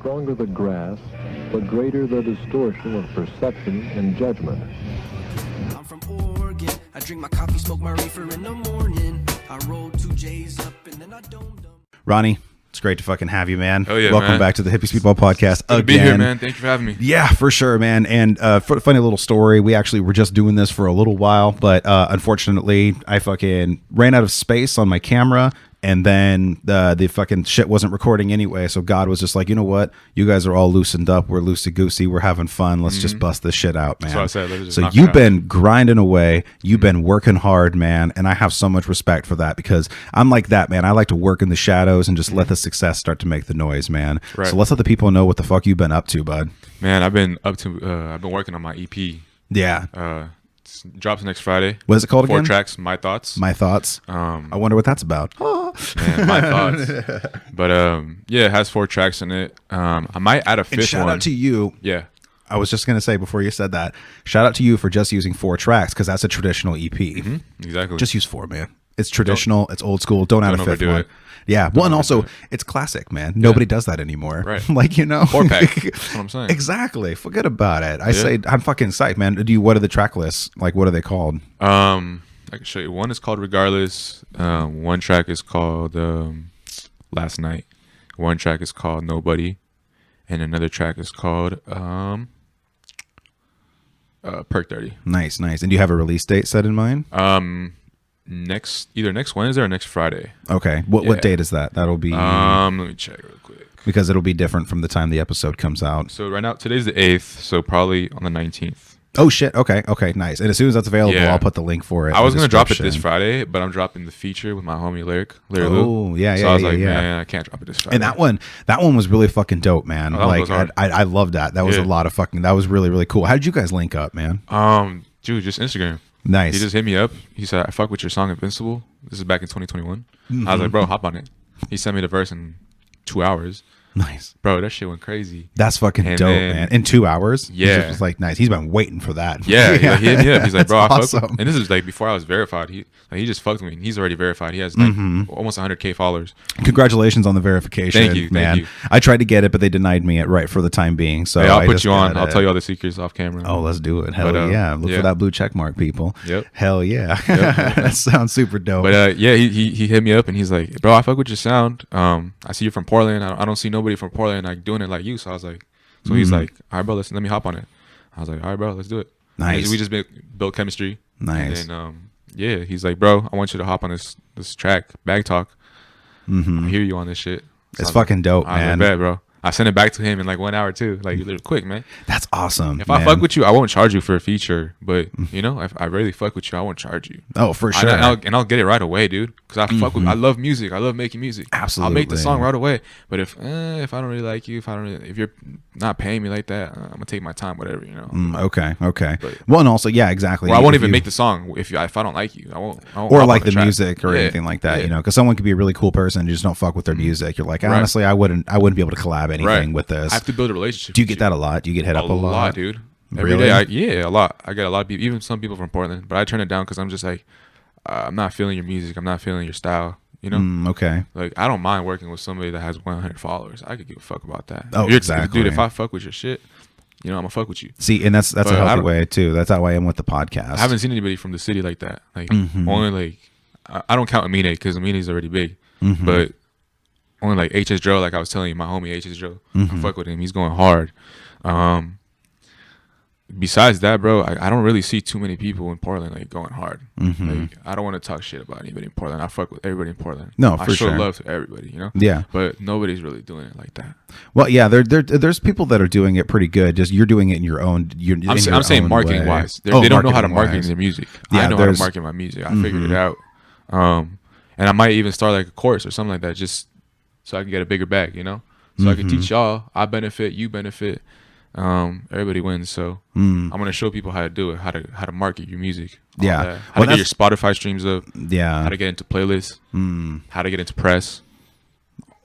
stronger the grasp, the greater the distortion of perception and judgment. I'm from Oregon. I drink my coffee, smoke my reefer in the morning. I roll 2 J's up and then I domed them. Ronnie, it's great to fucking have you, man. Oh yeah, welcome man. back to the Hippie Speedball Podcast Good again. to be here, man. Thank you for having me. Yeah, for sure, man. And funny little story. We actually were just doing this for a little while, but unfortunately, I fucking ran out of space on my camera. And then the fucking shit wasn't recording anyway. So God was just like, you know what? You guys are all loosened up. We're loosey-goosey. We're having fun. Let's just bust this shit out, man. That's what I said. So you've been grinding away. You've been working hard, man. And I have so much respect for that because I'm like that, man. I like to work in the shadows and just let the success start to make the noise, man. Right. So let's let the people know what the fuck you've been up to, bud. Man, I've been working on my EP. Yeah. Drops next Friday. What is it called again? 4 tracks, My Thoughts. My Thoughts. I wonder what that's about. Man, My Thoughts. But yeah, it has 4 tracks in it. I might add a 5th one. And shout out to you. Yeah. I was just going to say before you said that, shout out to you for just using 4 tracks because that's a traditional EP. Exactly. Just use 4, man. It's traditional. It's old school. Don't add a 5th overdo one. it. Yeah. Well, and also, it's classic, man. Nobody does that anymore. Right. Like, you know. 4-pack. That's what I'm saying. Exactly. Forget about it. I say, I'm fucking psyched, man. What are the track lists? Like, what are they called? I can show you. One is called Regardless. One track is called Last Night. One track is called Nobody. And another track is called Perk 30. Nice. And do you have a release date set in mind? Either next Wednesday or next Friday. Okay. What date is that? That'll be let me check real quick. because it'll be different from the time the episode comes out. So right now, today's the 8th, so probably on the 19th. Oh shit. Okay, nice. And as soon as that's available, Yeah. I'll put the link for it. I was gonna drop it this description. Friday, but I'm dropping the feature with my homie Lyric Lou. Oh, yeah, So I was like, yeah. man, I can't drop it this Friday. And that one was really fucking dope, man. Oh, that one Like was hard. I loved that. That was a Yeah. lot of fucking. That was really really cool. How did you guys link up, man? Dude, just Instagram. Nice. He just hit me up. He said, I fuck with your song Invincible. This is back in 2021. I was like, bro, hop on it. He sent me the verse in 2 hours. Nice. Bro, that shit went crazy. That's fucking And dope, then- man. In 2 hours. He Yeah. just was like, nice. He's been waiting for that. Yeah, like, he hit me up. He's like, bro, I That's fuck with. awesome. And this is like before I was verified. He just fucked with me. And he's already verified. He has like almost 100K followers. Congratulations on the verification. Thank you, man. you. I tried to get it, but they denied me it right for the time being. So Hey, I'll I put just you on. got I'll it. tell you all the secrets off camera. Oh, let's do it. Hell But, yeah. Look yeah. for that blue check mark, people. Yep. Hell yeah. Yep. That sounds super dope. But yeah, he hit me up and he's like, bro, I fuck with your sound. I see you from Portland. I don't see nobody from Portland like doing it like you. So I was like, he's like, all right, bro, let me hop on it. I was like, all right, bro, let's do it. Nice. And we just built chemistry. Nice. And yeah, he's like, bro, I want you to hop on this track, Bag Talk. I hear you on this shit. So It's I was fucking dope, I was like, man. bet, bro. I sent it back to him in like 1 hour too. Like literally quick, man. That's awesome. If man. I fuck with you, I won't charge you for a feature. But you know, if I really fuck with you, I won't charge you. Oh, for sure. And I'll get it right away, dude. Because I fuck with. I love music. I love making music. Absolutely. I'll make the song right away. But if I don't really like you, if you're not paying me like that, I'm gonna take my time, whatever, you know. Okay. But- Well, and also, yeah, exactly. Or I won't If even you- make the song if I don't like you. I won't or hop like on the track. music or Yeah. anything like that, Yeah. you know, because someone could be a really cool person and you just don't fuck with their music. You're like, honestly, I wouldn't be able to collab anything Right. with this. I have to build a relationship. Do you with get that a lot? Do you get hit up a lot? dude. Really? Every day, yeah, a lot. I get a lot of people, even some people from Portland, but I turn it down because I'm just like, I'm not feeling your music. I'm not feeling your style. You know, Okay. like I don't mind working with somebody that has 100 followers. I could give a fuck about that. Oh, If you're- exactly. dude. If I fuck with your shit, you know, I'm gonna fuck with you. See, and that's But a I healthy don't- way too. That's how I am with the podcast. I haven't seen anybody from the city like that. Like only like I don't count Amine because Amine's already big, but only like HS Dro. Like I was telling you, my homie HS Dro, I fuck with him. He's going hard. Besides that, bro, I don't really see too many people in Portland like going hard. Like, I don't want to talk shit about anybody in Portland. I fuck with everybody in Portland. No, I for show sure. love to everybody, you know. Yeah. But nobody's really doing it like that. Well, yeah, there's people that are doing it pretty good. Just you're doing it in your own. I'm saying marketing wise. They don't know how to market marketing-wise. their music. Yeah, I know how to there's- market my music. I figured it out. And I might even start like a course or something like that, just so I can get a bigger bag, you know. So I can teach y'all. I benefit. You benefit. Everybody wins. So I'm gonna show people how to do it, how to market your music. all Yeah. that. How Well, to get your Spotify streams up. Yeah. How to get into playlists. How to get into press.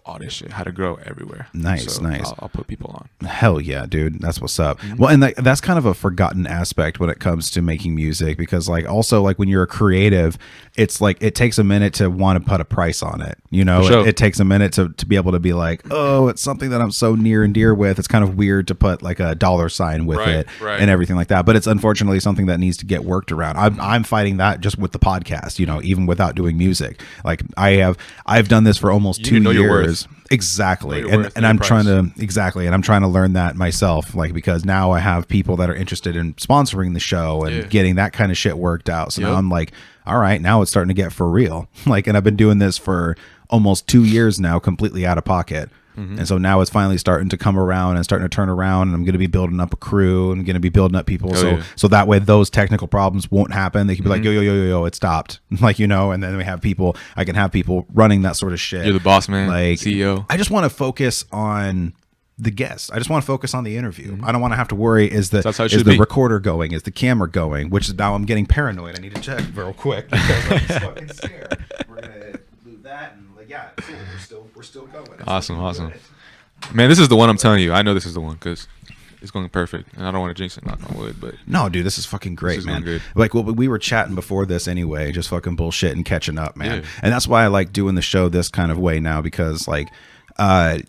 all this shit, how to grow everywhere. Nice, so nice. I'll put people on. Hell yeah, dude. That's what's up. Well, and that's kind of a forgotten aspect when it comes to making music, because like also like when you're a creative, it's like it takes a minute to want to put a price on it. You know, For sure. it takes a minute to be able to be like, oh, it's something that I'm so near and dear with. It's kind of weird to put like a dollar sign with it and everything like that. But it's unfortunately something that needs to get worked around. I'm fighting that just with the podcast, you know, even without doing music. Like I've done this for almost 2 years. Exactly. And I'm trying to learn that myself, like, because now I have people that are interested in sponsoring the show and getting that kind of shit worked out. So now I'm like, all right, now it's starting to get for real. Like, and I've been doing this for almost 2 years now, completely out of pocket. And so now it's finally starting to come around and starting to turn around, and I'm going to be building up a crew and going to be building up people. So that way those technical problems won't happen. They can be like, yo, it stopped. Like, you know, and then I can have people running that sort of shit. You're the boss man, like CEO. I just want to focus on the guest. I just want to focus on the interview. I don't want to have to worry, is the recorder going? Is the camera going? Which is now I'm getting paranoid. I need to check real quick because I'm just fucking scared. We're going to do that and like, yeah, cool. We're still going. Awesome. Man, this is the one I'm telling you. I know this is the one because it's going perfect, and I don't want to jinx it, knock on wood. But no, dude, this is fucking great, man. Good. Like, well, we were chatting before this anyway, just fucking bullshit and catching up, man. And that's why I like doing the show this kind of way now, because like,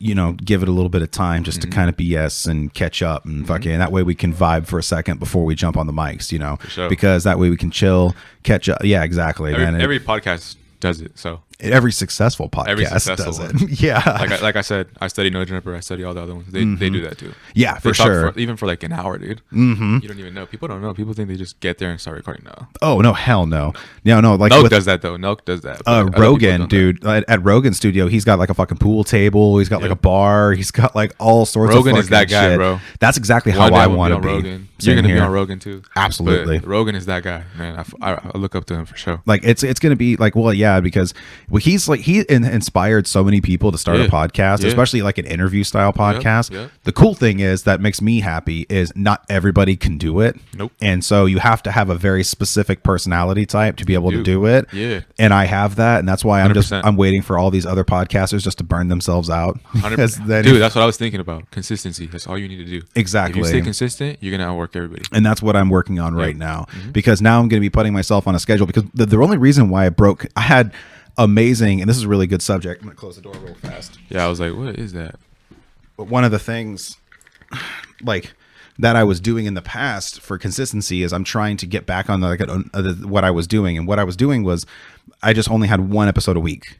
you know, give it a little bit of time just to kind of BS and catch up and fucking, that way we can vibe for a second before we jump on the mics, you know, because that way we can chill, catch up. Yeah, exactly, man. Every podcast does it, so. Every successful podcast does it. Yeah. Like I said, I study No Jumper. I study all the other ones. They do that too. Yeah, they for sure. Even for like an hour, dude. You don't even know. People don't know. People think they just get there and start recording now. Oh, no, hell no. No, like Nelk does that though. Nelk does that. Rogan, dude, at Rogan's studio, he's got like a fucking pool table. He's got like a bar. He's got like all sorts of Rogan is that guy, shit. Bro. That's exactly how I want to be. Rogan. You're going to be on Rogan too. Absolutely. But Rogan is that guy, man. I look up to him for sure. Like it's going to be like, well, yeah, because he's like, he inspired so many people to start a podcast, especially like an interview style podcast. The cool thing is that makes me happy is not everybody can do it. Nope. And so you have to have a very specific personality type to be able to do it. Yeah. And I have that, and that's why 100%. I'm waiting for all these other podcasters just to burn themselves out. 100%. Dude, that's what I was thinking about. Consistency. That's all you need to do. Exactly. If you stay consistent, you're gonna outwork everybody. And that's what I'm working on right now, because now I'm going to be putting myself on a schedule, because the only reason why I had amazing, and this is a really good subject. I'm going to close the door real fast. Yeah, I was like, what is that? But one of the things like that I was doing in the past for consistency is I'm trying to get back on what I was doing. And what I was doing was I just only had one episode a week.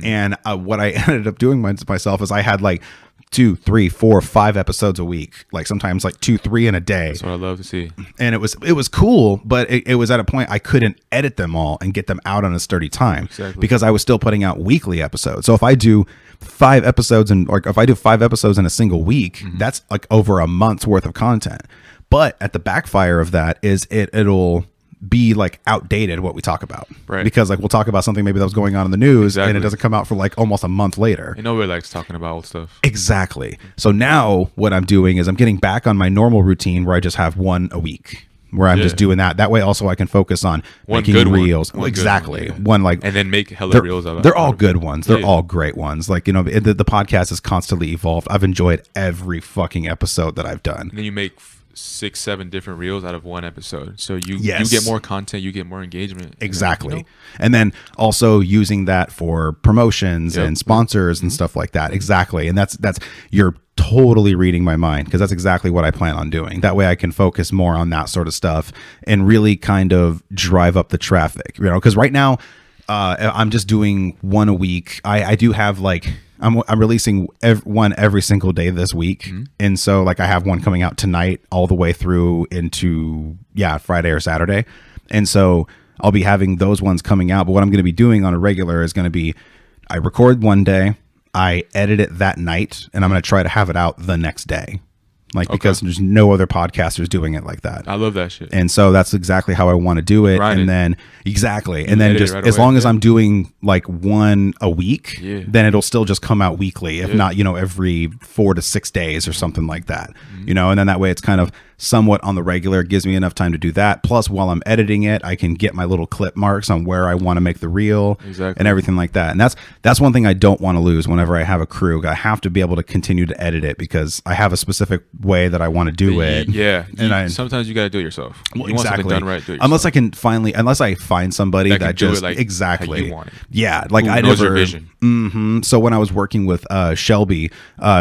And what I ended up doing myself is I had like 2, 3, 4, 5 episodes a week, like sometimes like 2, 3 in a day. That's what I love to see. And it was cool, but it was at a point I couldn't edit them all and get them out on a sturdy time, because I was still putting out weekly episodes. So if I do 5 episodes in a single week, that's like over a month's worth of content. But at the backfire of that is it'll be like outdated what we talk about, right? Because like we'll talk about something maybe that was going on in the news, and it doesn't come out for like almost a month later. And nobody likes talking about old stuff. Exactly. So now what I'm doing is I'm getting back on my normal routine where I just have one a week, where I'm just doing that. That way also I can focus on making reels. Exactly. One like, and then make hella reels of it. They're all good ones. They're all great ones. Like, you know, the podcast has constantly evolved. I've enjoyed every fucking episode that I've done. And then you make 6, 7 different reels out of one episode, so you get more content, you get more engagement. Exactly. You know? And then also using that for promotions and sponsors and stuff like that. Exactly. And that's you're totally reading my mind, because that's exactly what I plan on doing. That way I can focus more on that sort of stuff and really kind of drive up the traffic, you know, because right now I'm just doing one a week. I do have like I'm releasing one every single day this week. And so like I have one coming out tonight all the way through into Friday or Saturday. And so I'll be having those ones coming out. But what I'm going to be doing on a regular is going to be, I record one day, I edit it that night, and I'm going to try to have it out the next day. Like, because there's no other podcasters doing it like that. I love that shit. And so that's exactly how I want to do it. And then and then just as long as I'm doing like one a week, then it'll still just come out weekly. If not, you know, every 4 to 6 days or something like that, you know, and then that way it's kind of somewhat on the regular. It gives me enough time to do that. Plus, while I'm editing it, I can get my little clip marks on where I want to make the reel and everything like that. And that's one thing I don't want to lose whenever I have a crew. I have to be able to continue to edit it because I have a specific way that I want to do it. Yeah. And sometimes you got to do it yourself. Well, you want something done right, do it yourself. Unless I find somebody that do just it like exactly how you want it. Yeah, like I knows never your vision. So when I was working with Shelby,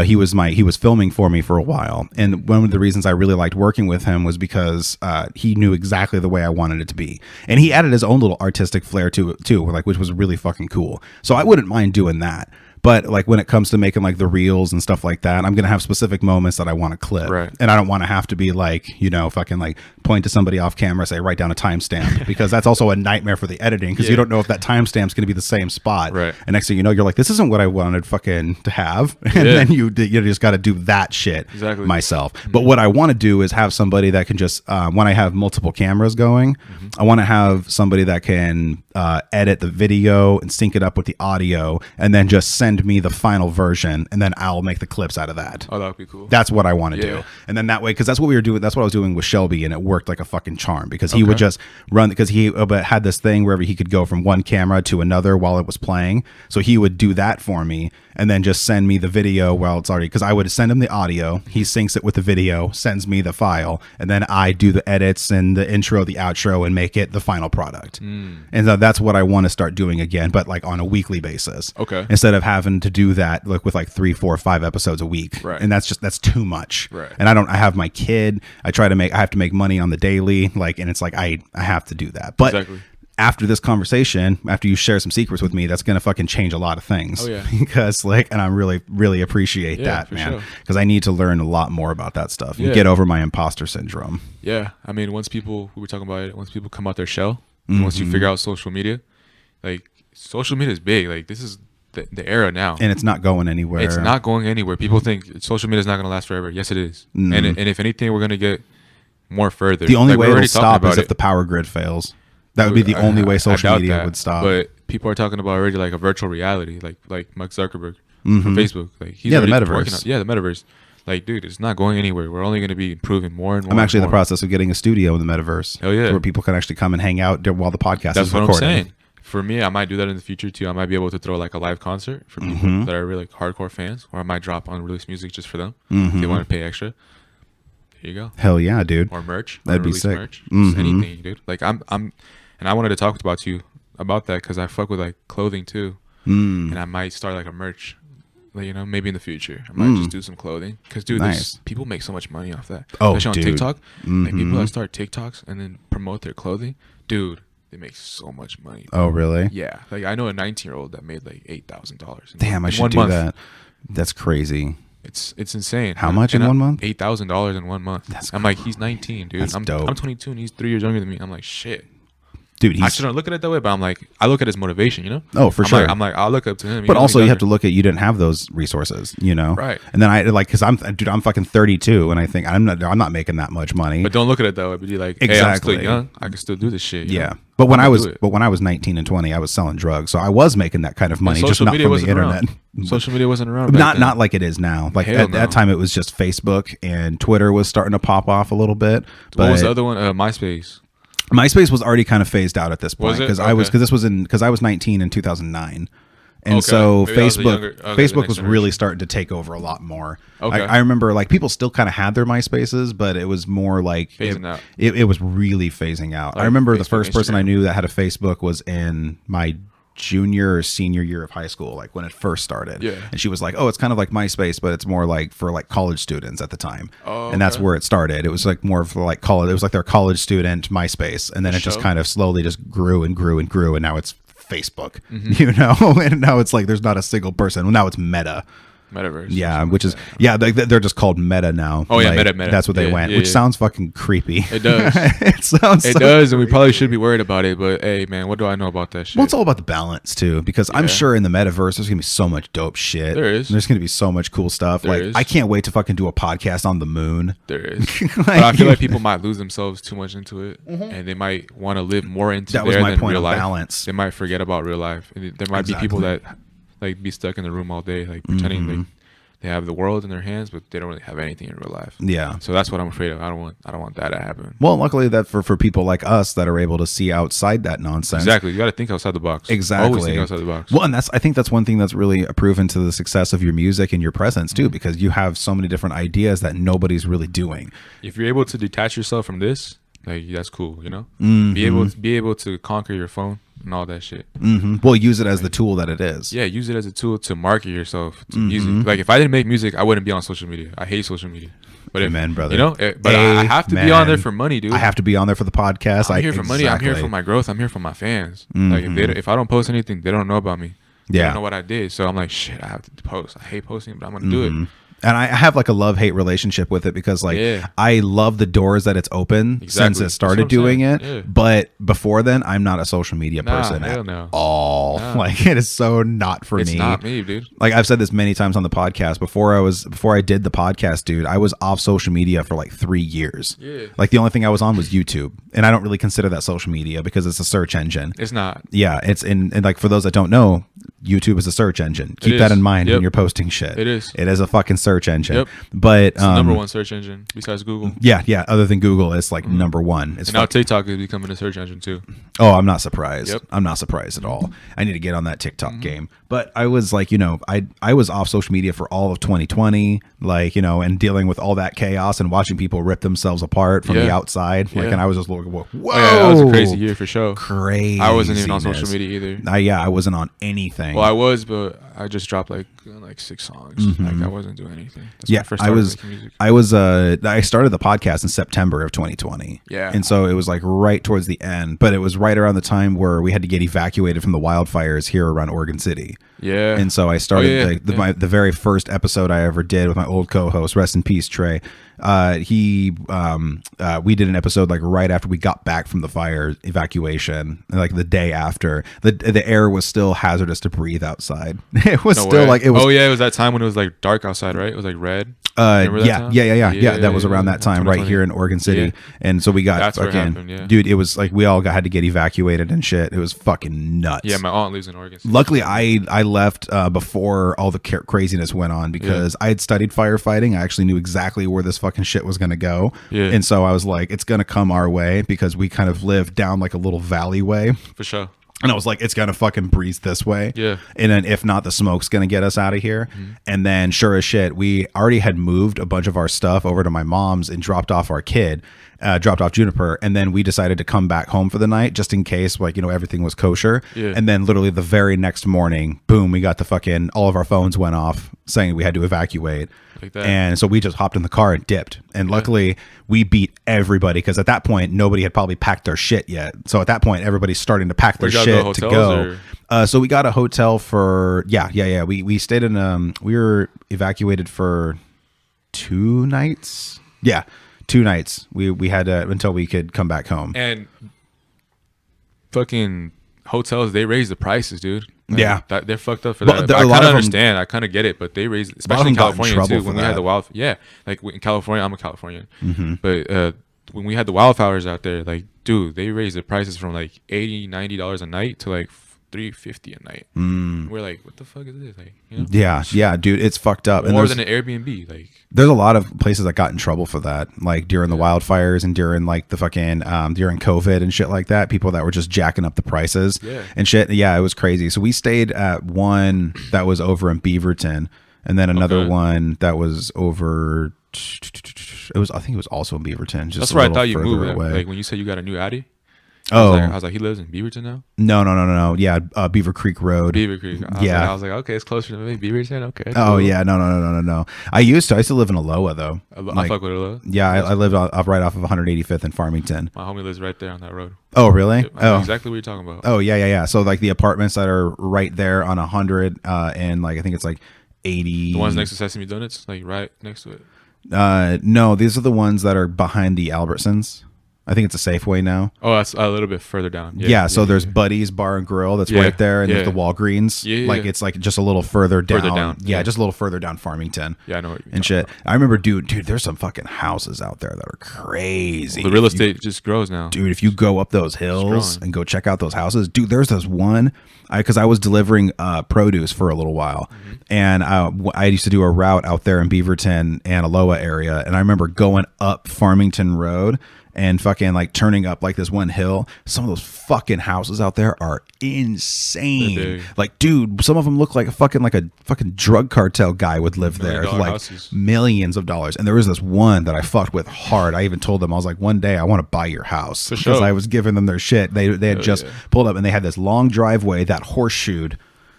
he was filming for me for a while, and one of the reasons I really liked working with him was because he knew exactly the way I wanted it to be, and he added his own little artistic flair to it too, like which was really fucking cool. So I wouldn't mind doing that. But like when it comes to making like the reels and stuff like that, I'm gonna have specific moments that I want to clip, right. And I don't want to have to be like, fucking like point to somebody off camera, say write down a timestamp, because that's also a nightmare for the editing because you don't know if that timestamp's gonna be the same spot, right? And next thing you know, you're like, this isn't what I wanted fucking to have, and then you just got to do that shit myself. But what I want to do is have somebody that can just when I have multiple cameras going, I want to have somebody that can edit the video and sync it up with the audio, and then just send me the final version, and then I'll make the clips out of that. Oh, that'd be cool. That's what I want to do. And then that way, because that's what we were doing, that's what I was doing with Shelby, and it worked like a fucking charm because he would just run, because he had this thing wherever he could go from one camera to another while it was playing. So he would do that for me and then just send me the video while it's already, because I would send him the audio, he syncs it with the video, sends me the file, and then I do the edits and the intro, the outro, and make it the final product. And so that's what I want to start doing again, but like on a weekly basis. Okay. Instead of having to do that like with like 3, 4, 5 episodes a week. Right. And that's too much. Right. And I have my kid. I have to make money on the daily. Like, and it's like, I have to do that. But after this conversation, after you share some secrets with me, that's going to fucking change a lot of things. Oh, yeah. Because like, and I really, really appreciate that, man. Because I need to learn a lot more about that stuff and get over my imposter syndrome. Yeah. I mean, we were talking about it, once people come out their shell, once you figure out social media, like social media is big. Like this is the era now. And it's not going anywhere. It's not going anywhere. People think social media is not going to last forever. Yes, it is. And if anything, we're going to get more further. The only way it'll stop is if the power grid fails. That would be the only way social media would stop. But people are talking about already like a virtual reality, like Mark Zuckerberg from Facebook. Like he's the metaverse. The metaverse. Like, dude, it's not going anywhere. We're only going to be improving more and more. I'm actually in the process of getting a studio in the metaverse. Oh yeah, where people can actually come and hang out while the podcast is recording. That's what I'm saying. For me, I might do that in the future too. I might be able to throw like a live concert for people that are really like hardcore fans, or I might drop unreleased music just for them if they want to pay extra. There you go. Hell yeah, dude. Or merch. That'd be sick. Merch. Just anything, dude. Like I'm, and I wanted to talk about you about that because I fuck with like clothing too, and I might start like a merch. Like, maybe in the future I might just do some clothing because dude, people make so much money off that. Especially on TikTok. Like people that start TikToks and then promote their clothing, dude. They make so much money. Oh, really? Yeah. Like I know a 19-year-old that made like $8,000. Damn, I should do that. That's crazy. It's insane. How much in 1 month? $8,000 in 1 month. I'm like, he's 19, dude. That's dope. I'm 22 and he's 3 years younger than me. I'm like, shit. Dude, I shouldn't look at it that way, but I'm like, I look at his motivation, Oh, for sure. I'm like, I'll look up to him. But also, you have to look at, you didn't have those resources, Right. And then I like, because I'm fucking 32, and I think I'm not making that much money. But don't look at it that way. But you're like, hey, I'm still young. I can still do this shit. Yeah. But when I was 19 and 20, I was selling drugs, so I was making that kind of money, just not from the internet. Social media wasn't around. Not like it is now. Like at that time, it was just Facebook and Twitter was starting to pop off a little bit. But what was the other one? MySpace. MySpace was already kind of phased out at this point because I was 19 in 2009. And so Facebook was really starting to take over a lot more. Okay. I remember like people still kind of had their MySpaces, but it was more like it was really phasing out. Like I remember the first person I knew that had a Facebook was in my junior or senior year of high school, like when it first started. Yeah. And she was like, oh, it's kind of like MySpace, but it's more like for like college students at the time. Oh, okay. And that's where it started. It was like more of like college. It was like their college student MySpace. And then it just kind of slowly just grew and grew and grew. And now it's Facebook, and now it's like there's not a single person. Well, now it's Metaverse. Yeah, which is they're just called Meta now. Oh yeah, like, Meta. That's what they went, which sounds fucking creepy. It does. It does, and we probably should be worried about it. But hey, man, what do I know about that shit? Well, it's all about the balance too, because I'm sure in the Metaverse there's gonna be so much dope shit. There is. There's gonna be so much cool stuff. I can't wait to fucking do a podcast on the moon. There is. But I feel like people might lose themselves too much into it, and they might want to live more into that was my than point real of life. balance. They might forget about real life. And there might be people that like be stuck in the room all day, like pretending like They have the world in their hands, but they don't really have anything in real life. Yeah. So that's what I'm afraid of. I don't want that to happen. Well, luckily that for people like us that are able to see outside that nonsense. Exactly. You got to think outside the box. Exactly. Always think outside the box. Well, and I think that's one thing that's really proven to the success of your music and your presence too, because you have so many different ideas that nobody's really doing. If you're able to detach yourself from this, like that's cool, you know. Be able to conquer your phone and all that shit. Well, use it as the tool that it is. Yeah, use it as a tool to market yourself to music. Like if I didn't make music, I wouldn't be on social media. I hate social media. But Amen, brother. You know, but I have to be on there for money, dude. I have to be on there for the podcast. I'm here for money. I'm here for my growth. I'm here for my fans. Like if I don't post anything, they don't know about me. They don't know what I did. So I'm like, shit, I have to post. I hate posting, but I'm gonna do it. And I have like a love-hate relationship with it because like I love the doors that it's open since it started doing it. Yeah. But before then, I'm not a social media person at all. Like it is so not for me. It's not me, dude. Like I've said this many times on the podcast. Before I did the podcast, dude, I was off social media for like 3 years. Yeah. Like the only thing I was on was YouTube. And I don't really consider that social media because it's a search engine. It's not. Yeah. It's and like for those that don't know, YouTube is a search engine. Keep that in mind when you're posting shit. It is. It is a fucking search engine. Yep. But it's the number one search engine besides Google. Yeah. Other than Google, it's like number one. It's and now TikTok is becoming a search engine too. Oh, I'm not surprised. Yep. I'm not surprised at all. I need to get on that TikTok game. But I was like, I was off social media for all of 2020, like, and dealing with all that chaos and watching people rip themselves apart from the outside. Like, and I was just like, whoa. Oh, yeah, that was a crazy year for sure. Crazy. I wasn't even on social media either. I wasn't on anything. Well, I was, but I just dropped like 6 songs. Like I wasn't doing anything. That's when I first started making music. I started the podcast in September of 2020. Yeah. And so it was like right towards the end, but it was right around the time where we had to get evacuated from the wildfires here around Oregon City. Yeah. And so I started the very first episode I ever did with my old co-host, rest in peace, Trey. We did an episode like right after we got back from the fire evacuation, like the day after. The air was still hazardous to breathe outside. It was like it was. Oh yeah, it was that time when it was like dark outside, right? It was like red. Yeah. That was around that time, right here in Oregon City. Yeah. And so we got fucking, dude. It was like we all had to get evacuated and shit. It was fucking nuts. Yeah, my aunt lives in Oregon City. Luckily, I left before all the craziness went on because I had studied firefighting. I actually knew exactly where this fucking shit was gonna go. Yeah. And so I was like, it's gonna come our way because we kind of live down like a little valleyway. For sure. And I was like, it's going to fucking breeze this way. Yeah. And then if not, the smoke's going to get us out of here. And then sure as shit, we already had moved a bunch of our stuff over to my mom's and dropped off Juniper. And then we decided to come back home for the night just in case, like, everything was kosher. Yeah. And then literally the very next morning, boom, we got all of our phones went off saying we had to evacuate. Like that. And so we just hopped in the car and dipped. And luckily we beat everybody because at that point, nobody had probably packed their shit yet. So at that point, everybody's starting to pack their shit to go. So we got a hotel for, We stayed in, we were evacuated for 2 nights. Yeah. 2 nights. We had until we could come back home. And fucking hotels, they raise the prices, dude. Like, they're fucked up for that. I kind of understand. I kind of get it, but they raise, especially in California too. When we had the like in California, I'm a Californian, but when we had the wildfires out there, like, dude, they raised the prices from like $80-$90 a night to like $350 a night. We're like, what the fuck is this? Like, yeah, dude, it's fucked up. More than an Airbnb. Like, there's a lot of places that got in trouble for that, like during the wildfires and during like the fucking during COVID and shit like that. People that were just jacking up the prices and shit. Yeah, it was crazy. So we stayed at one that was over in Beaverton, and then another one that was over. I think it was also in Beaverton. Just that's where I thought you moved. Like when you said you got a new Addy. I was like, he lives in Beaverton now? No. Yeah, Beaver Creek Road. Beaver Creek. I was like, okay, it's closer to me. Beaverton, okay. Oh, cool. Yeah, no. I used to live in Aloha, though. I fuck with Aloha? Yeah, I live right off of 185th in Farmington. My homie lives right there on that road. Oh, really? I know exactly what you're talking about. Oh, yeah. So, like, the apartments that are right there on 100 and, like, I think it's, like, 80. The ones next to Sesame Donuts? Like, right next to it? No, these are the ones that are behind the Albertsons. I think it's a Safeway now. Oh, that's a little bit further down. Yeah, so there's Buddy's Bar and Grill that's right there, and there's the Walgreens. Like it's like just a little further down. Yeah, just a little further down Farmington. Yeah, I know what you're and shit. About. I remember, dude, there's some fucking houses out there that are crazy. Well, the real estate just grows now. Dude, if you go up those hills and go check out those houses, dude, there's this one. Because I was delivering produce for a little while, and I used to do a route out there in Beaverton and Aloha area, and I remember going up Farmington Road and fucking like turning up like this one hill. Some of those fucking houses out there are insane. Like, dude, some of them look like a fucking drug cartel guy would live there. Like houses. Millions of dollars. And there was this one that I fucked with hard. I even told them, I was like, one day I want to buy your house, because I was giving them their shit. They had just pulled up, and they had this long driveway that horseshoed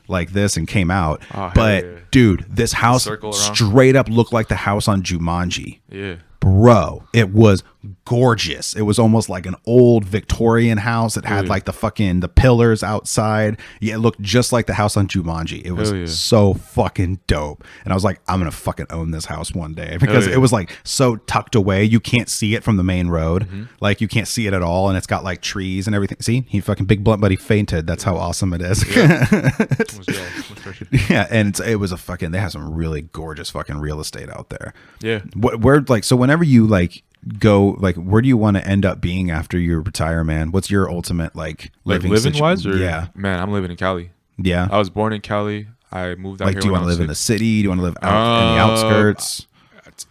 like this and came out. But dude, this house straight up looked like the house on Jumanji. Yeah. Bro, it was gorgeous. It was almost like an old Victorian house. It had like the pillars outside. Yeah, it looked just like the house on Jumanji. It was so fucking dope. And I was like, I'm gonna fucking own this house one day, because it was like so tucked away. You can't see it from the main road. Like you can't see it at all. And it's got like trees and everything. See, he fucking Big Blunt Buddy fainted. That's how awesome it is. Yeah, and it was they have some really gorgeous fucking real estate out there. Yeah. Where like, so whenever you like go, like, where do you want to end up being after you retire, man? What's your ultimate like living wise? Or yeah, man, I'm living in Cali. Yeah, I was born in Cali. I moved out like, here. Do you want to live in the city? Do you want to live out in the outskirts?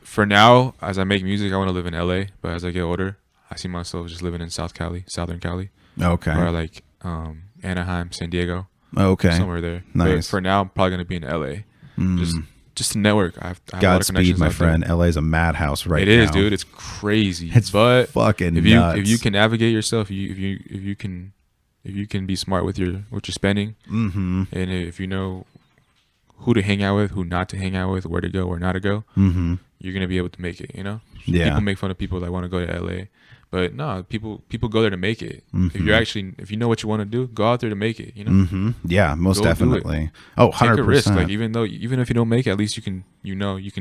For now, as I make music, I want to live in LA. But as I get older, I see myself just living in Southern Cali. Okay. Or like Anaheim, San Diego. Okay. Somewhere there. Nice. But for now, I'm probably gonna be in LA. Just to network. I have Godspeed, my friend. LA is a madhouse right now. It is, dude. It's crazy. It's fucking nuts. If you can navigate yourself, if you can be smart with what you're spending, and if you know who to hang out with, who not to hang out with, where to go, where not to go, you're gonna be able to make it. You know. Yeah. People make fun of people that want to go to LA. But no, people go there to make it. If you know what you want to do, go out there to make it. You know. Yeah, most definitely. Oh, 100%. Take a risk. Like even if you don't make it, at least you can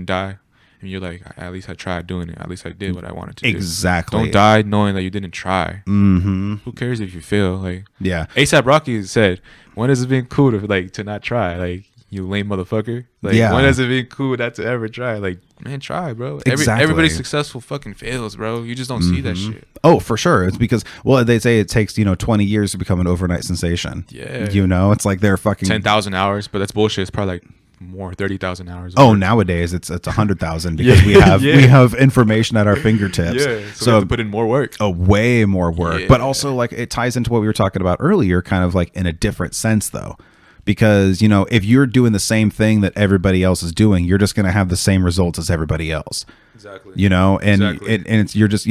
die, and you're like, at least I tried doing it. At least I did what I wanted to do. Exactly. Don't die knowing that you didn't try. Who cares if you fail? Like, yeah. ASAP Rocky said, "When has it been cool to not try? Like, you lame motherfucker. Like, when has it been cool not to ever try? Like, man, try, bro. Everybody successful fucking fails, bro. You just don't see that shit. Oh, for sure. It's because, well, they say it takes 20 years to become an overnight sensation. Yeah. It's like they're fucking 10,000 hours, but that's bullshit. It's probably like more, 30,000 hours. Oh, nowadays it's 100,000 because we have information at our fingertips. Yeah, so we have to put in more work. Oh, way more work. But also, like, it ties into what we were talking about earlier, kind of like in a different sense, though. Because, if you're doing the same thing that everybody else is doing, you're just going to have the same results as everybody else. Exactly. And you're just,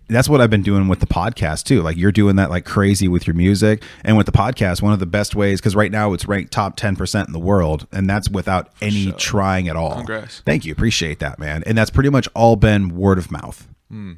that's what I've been doing with the podcast too. Like, you're doing that like crazy with your music, and with the podcast, one of the best ways, because right now it's ranked top 10% in the world, and that's without any trying at all. Congrats. Thank you. Appreciate that, man. And that's pretty much all been word of mouth.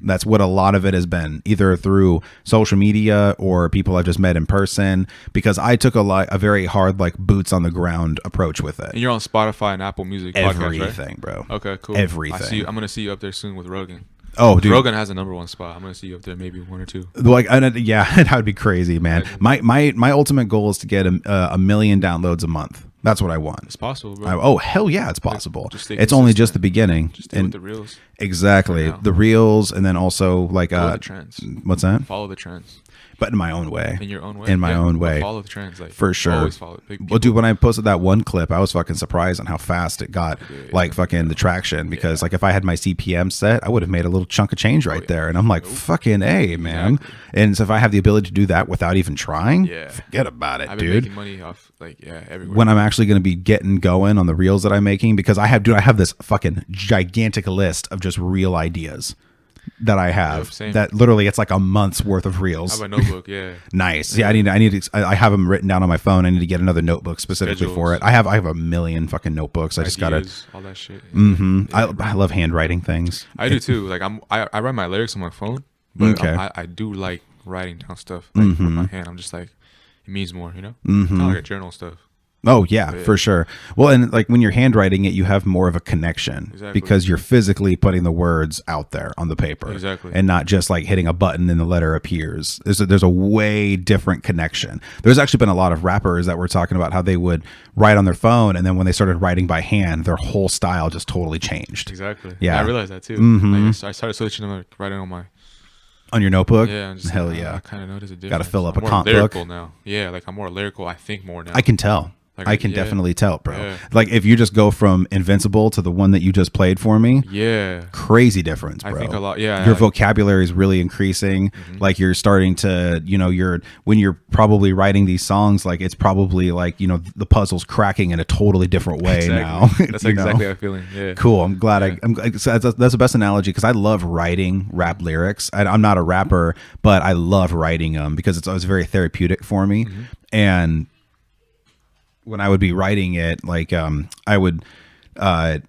That's what a lot of it has been, either through social media or people I've just met in person, because I took a very hard, like, boots on the ground approach with it. And you're on Spotify and Apple Music everything, podcast, right? Bro. Okay, cool. Everything. I'm gonna see you up there soon with Rogan. Oh, dude. Rogan has a number one spot. I'm gonna see you up there, maybe one or two. Like, yeah, that would be crazy, man. My ultimate goal is to get a million downloads a month. That's what I want. It's possible, bro. Oh, hell yeah, it's possible. It's only just the beginning. Just do with the reels. Exactly. The reels, and then also, like, follow the trends. What's that? Follow the trends. But in my own way. In your own way. In my own way. Follow the trends. Like, for sure. Always follow it. Well, dude, when I posted that one clip, I was fucking surprised on how fast it got, fucking the traction. Because, like, if I had my CPM set, I would have made a little chunk of change right there. And I'm like, fucking A, man. Exactly. And so if I have the ability to do that without even trying, forget about it, I've been making money off, everywhere. When I'm actually going to be getting going on the reels that I'm making, because I have this fucking gigantic list of just reel ideas that I have, that literally it's like a month's worth of reels. I have a notebook. Yeah. Nice. Yeah. I have them written down on my phone. I need to get another notebook specifically for it. I have a million fucking notebooks. I just gotta all that shit. I love handwriting things. I do too. Like, I write my lyrics on my phone, but I do like writing down stuff with my hand. I'm just like, it means more, kind of like a journal stuff. Oh yeah, for sure. Well, and like when you're handwriting it, you have more of a connection because you're physically putting the words out there on the paper, and not just like hitting a button and the letter appears. There's a way different connection. There's actually been a lot of rappers that were talking about how they would write on their phone, and then when they started writing by hand, their whole style just totally changed. Exactly. Yeah, I realized that too. Like, I started switching to like writing on your notebook. Yeah, just, hell yeah. I kind of noticed a difference. Got to fill up a more comp lyrical book now. Yeah, like I'm more lyrical. I think more now. I can tell. Like, I can definitely tell, bro. Yeah. Like if you just go from Invincible to the one that you just played for me, crazy difference, bro. I think a lot. Yeah, your vocabulary is really increasing. Like you're starting to, when you're probably writing these songs, like it's probably like the puzzle's cracking in a totally different way now. That's exactly how I'm feeling. Yeah, cool. I'm glad. That's the best analogy because I love writing rap lyrics. I'm not a rapper, but I love writing them because it's always very therapeutic for me. And when I would be writing it, like I would like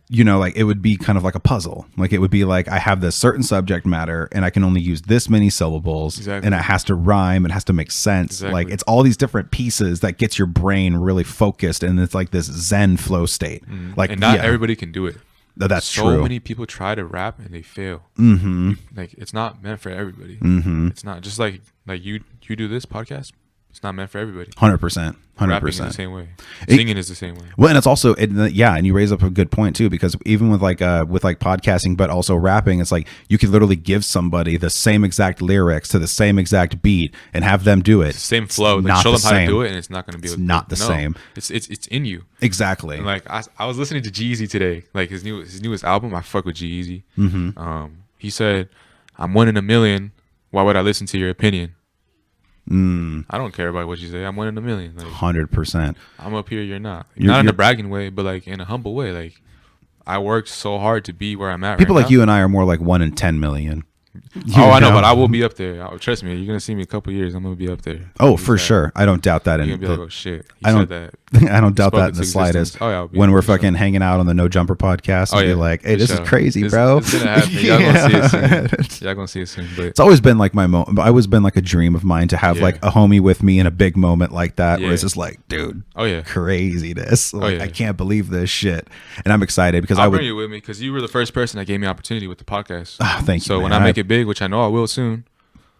it would be kind of like a puzzle. Like it would be like I have this certain subject matter and I can only use this many syllables and it has to rhyme, it has to make sense. Like it's all these different pieces that gets your brain really focused, and it's like this zen flow state. Like and not everybody can do it. That's so true. So many people try to rap and they fail. Like it's not meant for everybody. It's not just like you do this podcast. It's not meant for everybody. 100%. 100%. Rapping is the same way. Singing is the same way. Well, and it's also, and you raise up a good point too, because even with like podcasting, but also rapping, it's like you could literally give somebody the same exact lyrics to the same exact beat and have them do it. Same flow. Like show them how to do it, and it's not going to be. Not the same. It's in you. Exactly. And like I was listening to G-Eazy today, like his newest album. I fuck with G-Eazy. He said, "I'm 1 in a million. Why would I listen to your opinion?" I don't care about what you say. I'm 1 in a million. Like, 100%. I'm up here. You're not. Not in a bragging way, but like in a humble way. Like I worked so hard to be where I'm at. People right like now. you and I are more like 1 in 10 million. I know, but I will be up there. Trust me, you're gonna see me a couple years. I'm gonna be up there. Oh, for sure. I don't doubt that. You're gonna be like, oh shit. I don't doubt that in the slightest. Oh, yeah, when we're fucking hanging out on the No Jumper podcast, and be like, "Hey, this is crazy, bro." It's gonna happen. Y'all gonna see it soon. Y'all gonna see it soon. But it's always been like always been like a dream of mine to have like a homie with me in a big moment like that, where it's just like, dude, craziness. Like I can't believe this shit, and I'm excited because I'll bring you with me because you were the first person that gave me opportunity with the podcast. Thank you. So when I make it big, which I know I will soon.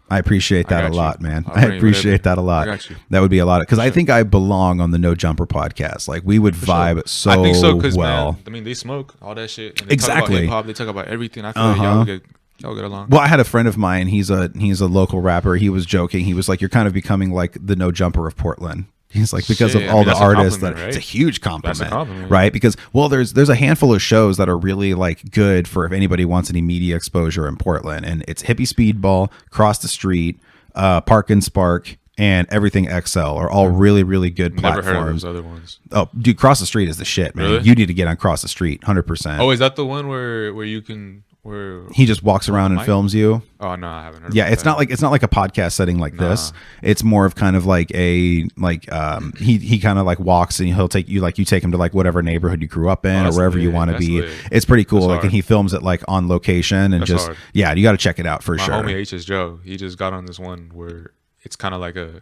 I appreciate that a lot, man. I appreciate that a lot. That would be a lot because I think I belong on the No Jumper podcast. Like we would vibe so I think so because well. Man, I mean, they smoke all that shit. And they exactly. Talk about hip-hop, they talk about everything. I feel like y'all get along. Well, I had a friend of mine. He's a local rapper. He was joking. He was like, "You're kind of becoming like the No Jumper of Portland." He's like, because of all the artists that it's a huge compliment, right? Because there's a handful of shows that are really like good for if anybody wants any media exposure in Portland, and it's Hippie Speedball, Cross the Street, Park and Spark, and Everything XL are all really, really good platforms. Never heard of those other ones. Oh, dude, Cross the Street is the shit, man. Really? You need to get on Cross the Street, 100%. Oh, is that the one where you can? Where he just walks around and films you? Oh no, I haven't heard. Yeah, it's not like a podcast setting like this. It's more of kind of like he kind of like walks and he'll take you you take him to like whatever neighborhood you grew up in or wherever you want to be. It's pretty cool. Like and he films it like on location and just you got to check it out for sure. My homie HS Joe, he just got on this one where it's kind of like a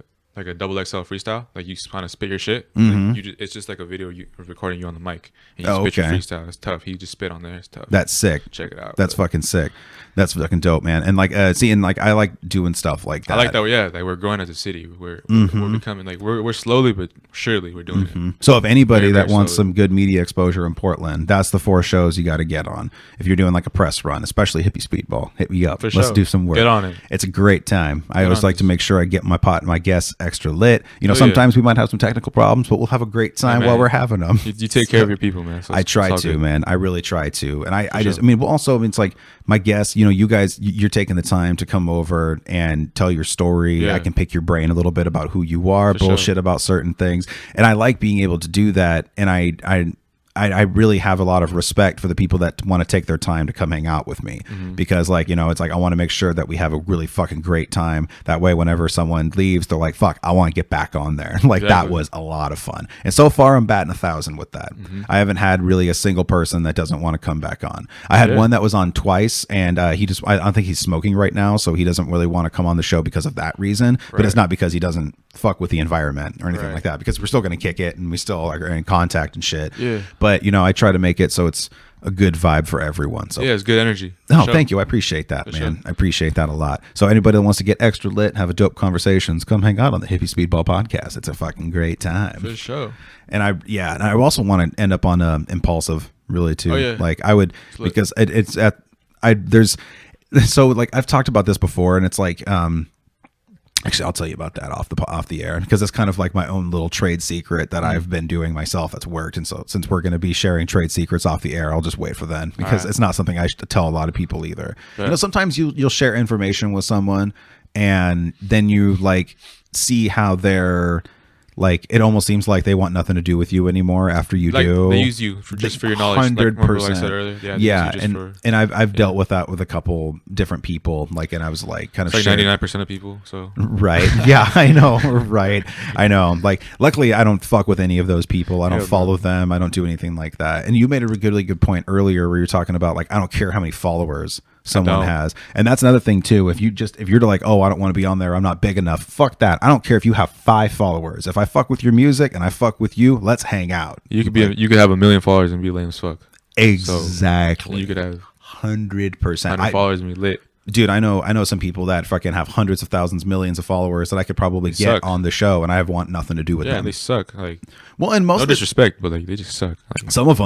double XL freestyle. Like you kind of spit your shit. It's just like a video recording you on the mic and you spit your freestyle. It's tough. He just spit on there. It's tough. That's sick. Check it out. That's fucking sick. That's fucking dope, man. And like I like doing stuff like that. I like that. Yeah, like we're growing as a city. We're becoming like we're slowly but surely we're doing it. So if anybody that wants some good media exposure in Portland, that's the 4 shows you got to get on. If you're doing like a press run, especially Hippie Speedball, hit me up. Let's do some work. Get on it. It's a great time. I always like to make sure I get my pot and my guests extra lit. Sometimes we might have some technical problems, but we'll have a great time while we're having them. You take care of your people, man. So I try to, man. I really try to. And it's like my guests, you guys, you're taking the time to come over and tell your story. Yeah. I can pick your brain a little bit about who you are, bullshit about certain things. And I like being able to do that. And I really have a lot of respect for the people that want to take their time to come hang out with me because it's like I want to make sure that we have a really fucking great time. That way, whenever someone leaves, they're like, fuck, I want to get back on there. That was a lot of fun. And so far I'm batting 1,000 with that. I haven't had really a single person that doesn't want to come back on. I had one that was on twice and I don't think he's smoking right now. So he doesn't really want to come on the show because of that reason, but it's not because he doesn't fuck with the environment or anything Right. like that, because we're still going to kick it and we still are in contact and shit. Yeah. But you know, I try to make it so it's a good vibe for everyone. So Yeah, it's good energy. oh, Sure. thank you. I appreciate that, For man. sure. I appreciate that a lot. So anybody that wants to get extra lit, have a dope conversations, come hang out on the Hippie Speedball podcast. It's a fucking great time. For sure. And I also want to end up on Impulsive really too. Oh, yeah. Like I would, lit. because it's at there's so like I've talked about this before, and it's like actually I'll tell you about that off the air, because it's kind of like my own little trade secret that I've been doing myself that's worked. And so since we're going to be sharing trade secrets off the air, I'll just wait for then, because right. it's not something I should tell a lot of people either. Yeah. You know, sometimes you'll share information with someone and then you like see how they're like, it almost seems like they want nothing to do with you anymore after you Like, do. they use you just for your knowledge. 100%. Like I said earlier. Yeah. They Yeah, use you just for, and I've dealt with that with a couple different people, like, and I was like kind of it's like sharing- 99% of people. So Right. Yeah, I know. Right. I know. Like, luckily, I don't fuck with any of those people. I don't Yeah, follow them. I don't do anything like that. And you made a really good point earlier where you're talking about, like, I don't care how many followers someone don't. has. And that's another thing, too. If you're like, oh, I don't want to be on there, I'm not big enough. Fuck that. I don't care if you have 5 followers. If I fuck with your music and I fuck with you, let's hang out. you could you could have 1 million followers and be lame as fuck. Exactly. You could have 100%. 100 followers and be lit. Dude, I know some people that fucking have hundreds of thousands, millions of followers that I could probably get suck. on the show, and I want nothing to do with Yeah, them. they suck. Like, Well, and most no of the, disrespect, but like they just suck. Like, some of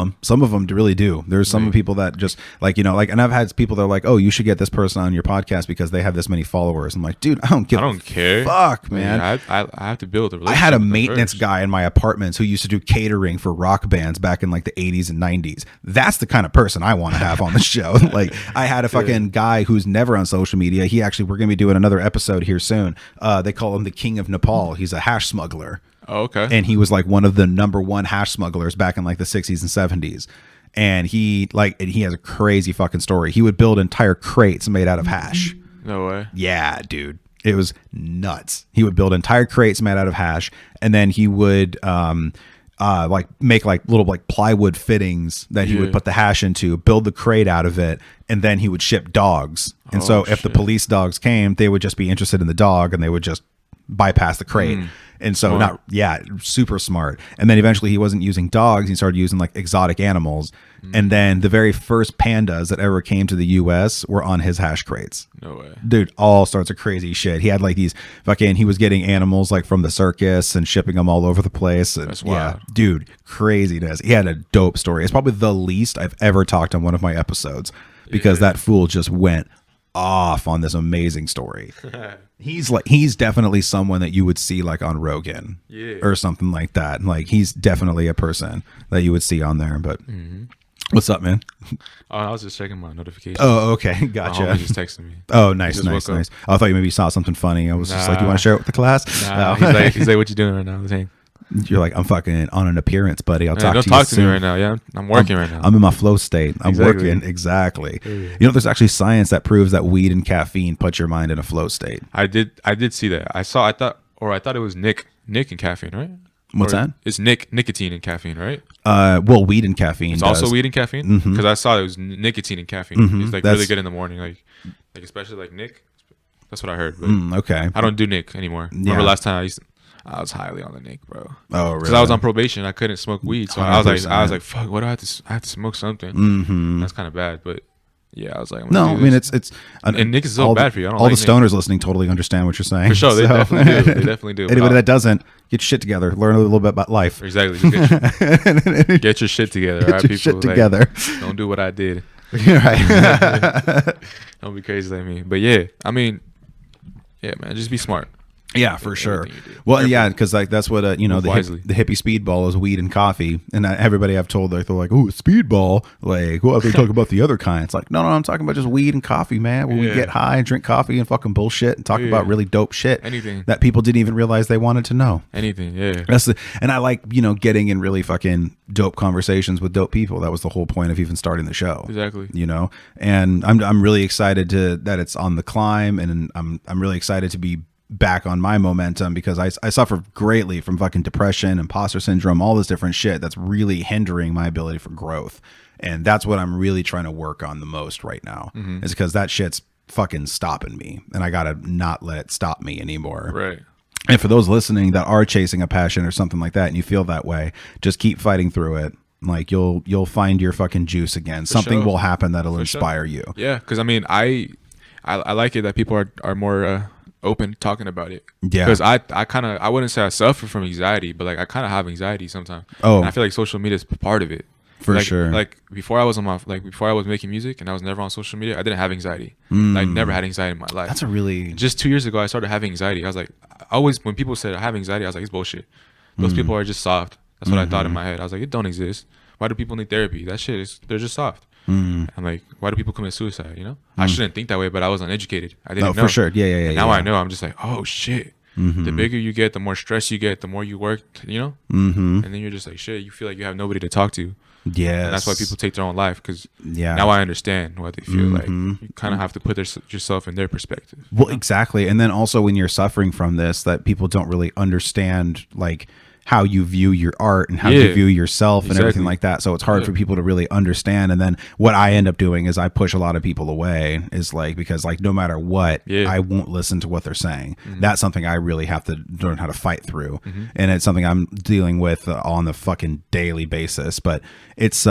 them really do. There's some people that just like, you know, like, and I've had people that are like, oh, you should get this person on your podcast because they have this many followers. I'm like, dude, I don't care. Fuck, Like, man. I have to build a I relationship. had a with them maintenance first. guy in my apartments who used to do catering for rock bands back in like the 80s and 90s. That's the kind of person I want to have on the show. Like, I had a fucking guy who's never on social media. We're going to be doing another episode here soon. They call him the King of Nepal. He's a hash smuggler. Oh, okay. And he was like one of the #1 hash smugglers back in like the 60s and 70s. And he has a crazy fucking story. He would build entire crates made out of hash. No way. Yeah, dude. It was nuts. He would build entire crates made out of hash, and then he would like make like little like plywood fittings that he would put the hash into, build the crate out of it, and then he would ship dogs. And Oh, so if the shit. police dogs came, they would just be interested in the dog and they would just bypass the crate. And so Smart. super smart. And then eventually he wasn't using dogs, he started using like exotic animals. And then the very first pandas that ever came to the US were on his hash crates. No way. Dude, all sorts of crazy shit. He had like these he was getting animals like from the circus and shipping them all over the place. And, That's wild. yeah, dude, craziness. He had a dope story. It's probably the least I've ever talked on one of my episodes, because that fool just went off on this amazing story. He's definitely someone that you would see like on Rogan, Yeah. or something like that. Like, he's definitely a person that you would see on there. But what's up, man? Oh, I was just checking my notifications. Oh, okay, My gotcha. homie just texted me. Oh, nice, just nice, woke up. nice. Oh, I thought you maybe saw something funny. I was just like, you Nah. want to share it with the class? Nah, No. he's like, what you doing right now? Hey, You're like, I'm fucking on an appearance, buddy. I'll man, talk don't to talk you to soon. me right now. Yeah, I'm working right now. I'm in my flow state. I'm Exactly. working. Exactly. You know, there's actually science that proves that weed and caffeine put your mind in a flow state. I did see that. I thought it was Nick and caffeine, right? What's Or that? It's nicotine and caffeine, right? Well, weed and caffeine. It's does. also weed and caffeine, because I saw it was nicotine and caffeine. It's like That's- really good in the morning, like especially like Nick. That's what I heard. But Okay. I don't do Nick anymore. Remember Yeah. last time I was highly on the Nick, bro. Oh, really? Because I was on probation, I couldn't smoke weed, so I was 100%. like, fuck, what do I have to? I have to smoke something. That's kind of bad, but yeah, I was like, I'm gonna No, do I mean, this. it's And Nick is so all bad for you. I don't all like the Nick. stoners listening totally understand what you're saying. For sure, they So- definitely do. They definitely do. Anybody that doesn't, get your shit together. Learn a little bit about life. Exactly. Just get your shit together. All right, Get people. your shit Like, together. don't do what I did. Right. Don't be crazy like me. But yeah, I mean, yeah, man, just be smart. Yeah, for sure. everything you do. Well, Careful. yeah, because like that's what you know, Move wisely. the hippie speedball is weed and coffee, and everybody I've told like they're like, oh, speedball, like, well, they talk about the other kind. It's like, no, I'm talking about just weed and coffee, man. Where we Yeah. get high and drink coffee and fucking bullshit and talk Yeah. about really dope shit, Anything. that people didn't even realize they wanted to know. Anything, yeah. And I like, you know, getting in really fucking dope conversations with dope people. That was the whole point of even starting the show. Exactly. You know, and I'm really excited that it's on the climb, and I'm really excited to be back on my momentum, because I suffer greatly from fucking depression, imposter syndrome, all this different shit that's really hindering my ability for growth. And that's what I'm really trying to work on the most right now, is because that shit's fucking stopping me, and I gotta not let it stop me anymore. Right. And for those listening that are chasing a passion or something like that, and you feel that way, just keep fighting through it. Like you'll find your fucking juice again. Something will happen that'll inspire you. Yeah, because I mean, I like it that people are more open talking about it. Yeah. Because I wouldn't say I suffer from anxiety, but like I kind of have anxiety sometimes. Oh. And I feel like social media is part of it. For sure. Like before I was making music and I was never on social media, I didn't have anxiety. I never had anxiety in my life. That's a really just 2 years ago I started having anxiety. I was like, when people said I have anxiety, I was like, it's bullshit. Those people are just soft. That's what I thought in my head. I was like, it don't exist. Why do people need therapy? That shit is, they're just soft. I'm like, why do people commit suicide? You know, I shouldn't think that way, but I was uneducated. I didn't know. For sure. Yeah. And now I know. I'm just like, oh shit. The bigger you get, the more stress you get, the more you work, you know? And then you're just like, shit, you feel like you have nobody to talk to. Yeah. And that's why people take their own life, because yeah, now I understand what they feel like. You kind of have to put yourself in their perspective. Well, exactly. And then also when you're suffering from this, that people don't really understand like how you view your art and how you view yourself and everything like that. So it's hard for people to really understand. And then what I end up doing is I push a lot of people away, is like, because like no matter what, I won't listen to what they're saying. That's something I really have to learn how to fight through. And it's something I'm dealing with on the fucking daily basis. But it's,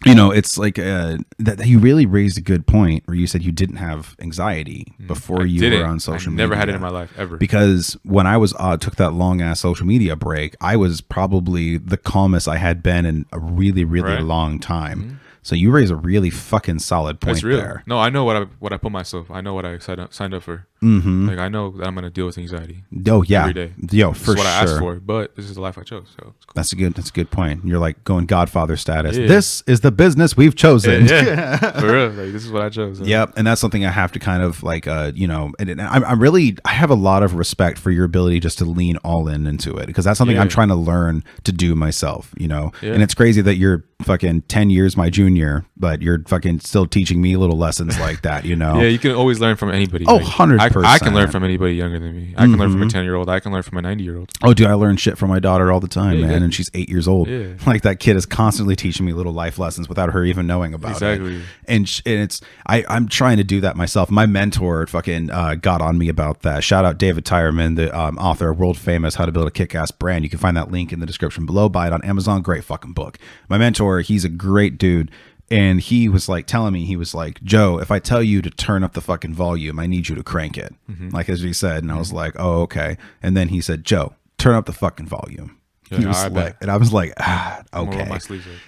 you know, it's like that you really raised a good point where you said you didn't have anxiety before you were on social media. Never had it in my life ever. Because when I was took that long ass social media break, I was probably the calmest I had been in a really, really long time. So you raise a really fucking solid point there. No, I know what I put myself. I know what I signed up for. Like I know that I'm gonna deal with anxiety. Oh yeah, every day. Yo, this for is what sure. I asked for, but this is the life I chose. So it's cool. That's a good point. You're like going Godfather status. This is the business we've chosen. Yeah, for real. Like this is what I chose. So. Yep, and that's something I have to kind of like, you know, and I have a lot of respect for your ability just to lean all into it, because that's something I'm trying to learn to do myself. You know, and it's crazy that you're fucking 10 years my junior, but you're fucking still teaching me little lessons like that. You know. Yeah, you can always learn from anybody. Oh, like, 100%. I can learn from anybody younger than me. I can learn from a 10-year-old. I can learn from a 90-year-old. Oh, dude, I learn shit from my daughter all the time, man, and she's 8 years old. Yeah. Like that kid is constantly teaching me little life lessons without her even knowing about it. And it's I'm trying to do that myself. My mentor fucking got on me about that. Shout out David Tyerman, the author of world famous How to Build a Kick-Ass Brand. You can find that link in the description below. Buy it on Amazon. Great fucking book. My mentor, he's a great dude. And he was like telling me, he was like, Joe, if I tell you to turn up the fucking volume, I need you to crank it. Like as he said. And I was like, oh, okay. And then he said, Joe, turn up the fucking volume. He was like, and I was like, okay,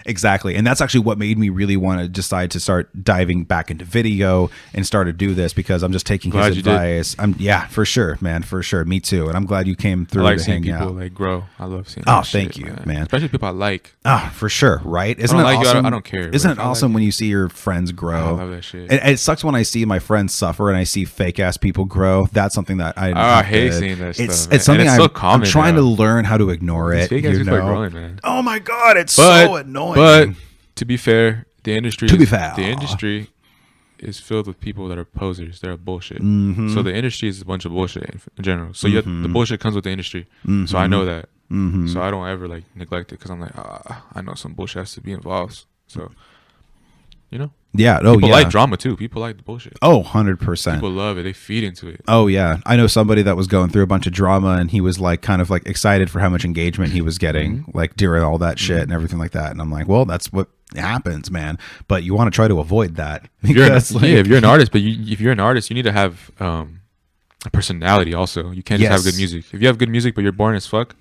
exactly. And that's actually what made me really want to decide to start diving back into video and start to do this, because I'm just taking his advice. Yeah, for sure, man, for sure. Me too. And I'm glad you came through. I like seeing people like grow. I love seeing. Oh, thank you, man. Especially people I like. Oh, for sure. Right? Isn't it awesome? I don't care. Isn't it awesome when you see your friends grow? I love that shit. And it sucks when I see my friends suffer and I see fake ass people grow. That's something that I hate seeing that stuff. It's something so common. I'm trying to learn how to ignore it. Fake ass people are growing, man. Oh my god, it's so annoying. But to be fair, the industry is filled with people that are posers. They're bullshit. So the industry is a bunch of bullshit in general. So the bullshit comes with the industry. So I know that. So I don't ever like neglect it, because I'm like, I know some bullshit has to be involved. So, you know. Yeah. People like drama too. People like the bullshit. Oh, 100%. People love it. They feed into it. Oh yeah. I know somebody that was going through a bunch of drama, and he was like kind of like excited for how much engagement he was getting like during all that shit and everything like that. And I'm like, well, that's what happens, man. But you want to try to avoid that. Because, if you're an artist, but if you're an artist, you need to have a personality also. You can't just have good music. If you have good music but you're boring as fuck,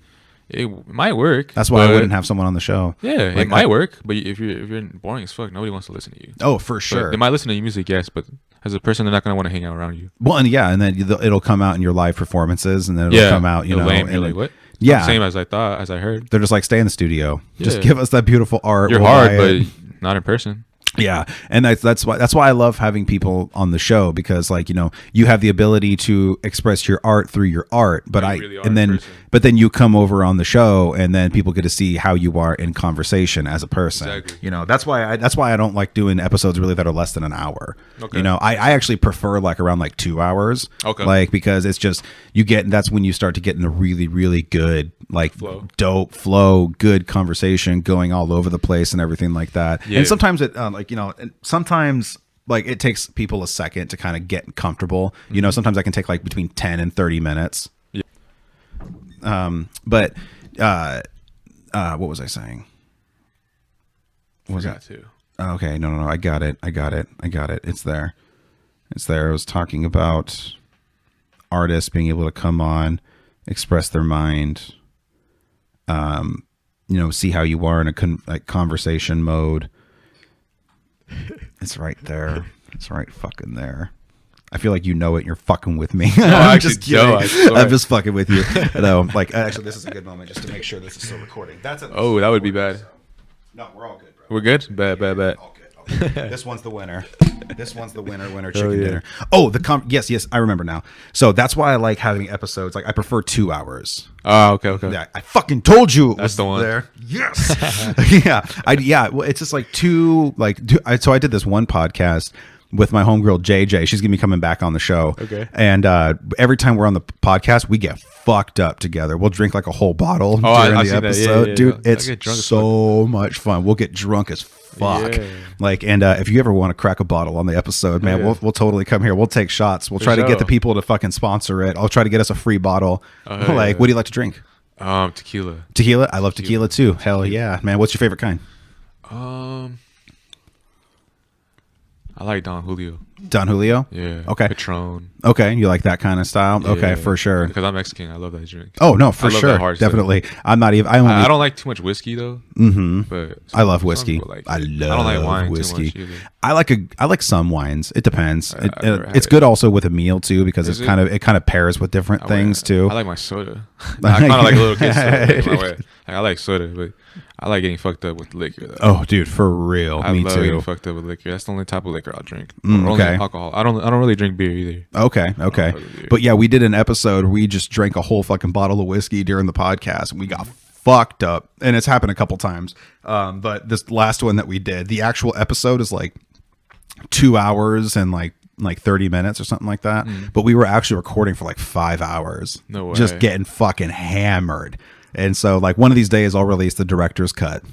it might work. That's why I wouldn't have someone on the show. Yeah, like, it might work, but if you're boring as fuck, nobody wants to listen to you. Oh, for sure. But they might listen to your music, yes, but as a person, they're not going to want to hang out around you. Well, and then it'll come out in your live performances, and then it'll come out, you know, lame. You're like, what? Yeah, same as I thought, as I heard. They're just like, stay in the studio. Just give us that beautiful art. You're hard, but not in person. Yeah, and that's why I love having people on the show, because like, you know, you have the ability to express your art through your art, but then you come over on the show, and then people get to see how you are in conversation as a person. Exactly. You know, that's why I don't like doing episodes really that are less than an hour. Okay. You know, I actually prefer like around like 2 hours. Okay. Like, because it's just that's when you start to get in a really, really good like dope flow, good conversation going all over the place and everything like that. Yeah. And sometimes it like, you know, sometimes like it takes people a second to kind of get comfortable. You know, sometimes I can take like between 10 and 30 minutes. But what was I saying? What was Forgot it? to. Okay, no. I got it. It's there. I was talking about artists being able to come on, express their mind, see how you are in a conversation mode. It's right there. It's right fucking there. I feel like you know it. You're fucking with me. I'm just kidding. I'm just fucking with you. No, actually, this is a good moment just to make sure this is still recording. That would be bad. No, we're all good, bro. We're good. Bad. All good. This one's the winner. Winner chicken dinner. Oh, yes, I remember now. So that's why I like having episodes. Like I prefer 2 hours. Oh, okay. Yeah, I fucking told you That's the one. There. Yes. Well, it's just like so I did this one podcast with my homegirl JJ. She's gonna be coming back on the show. Okay. And every time we're on the podcast, we get fucked up together. We'll drink like a whole bottle during the episode. Yeah, dude. yeah. It's so much fun. We'll get drunk as fuck. Yeah. And if you ever want to crack a bottle on the episode, man, we'll totally come here. We'll take shots. We'll try to get the people to fucking sponsor it. I'll try to get us a free bottle. What do you like to drink? Tequila. Tequila? I love tequila too. Hell yeah, man. What's your favorite kind? I like Don Julio. Don Julio? Yeah. Okay. Patron. Okay, you like that kind of style? Yeah. Okay, for sure. Because I'm Mexican, I love that drink. Oh no, for I love sure, that hard definitely. stuff. I'm not even. I don't like too much whiskey though. Mm-hmm. But I love whiskey. I don't like wine whiskey. too much either. I like some wines. It depends. I've never had It's it. good also with a meal too because Is it kind of pairs with different things too. I like my soda. I kind of like a little kid soda in my way. I like soda, but I like getting fucked up with liquor though. Oh, dude, for real. I Me love too. getting fucked up with liquor. That's the only type of liquor I'll drink. Okay. Only alcohol. I don't really drink beer either. Okay. But yeah, we did an episode where we just drank a whole fucking bottle of whiskey during the podcast and we got fucked up. And it's happened a couple times. But this last one that we did, the actual episode is like 2 hours and like 30 minutes or something like that. But we were actually recording for like 5 hours. No way. Just getting fucking hammered. And so like one of these days I'll release the director's cut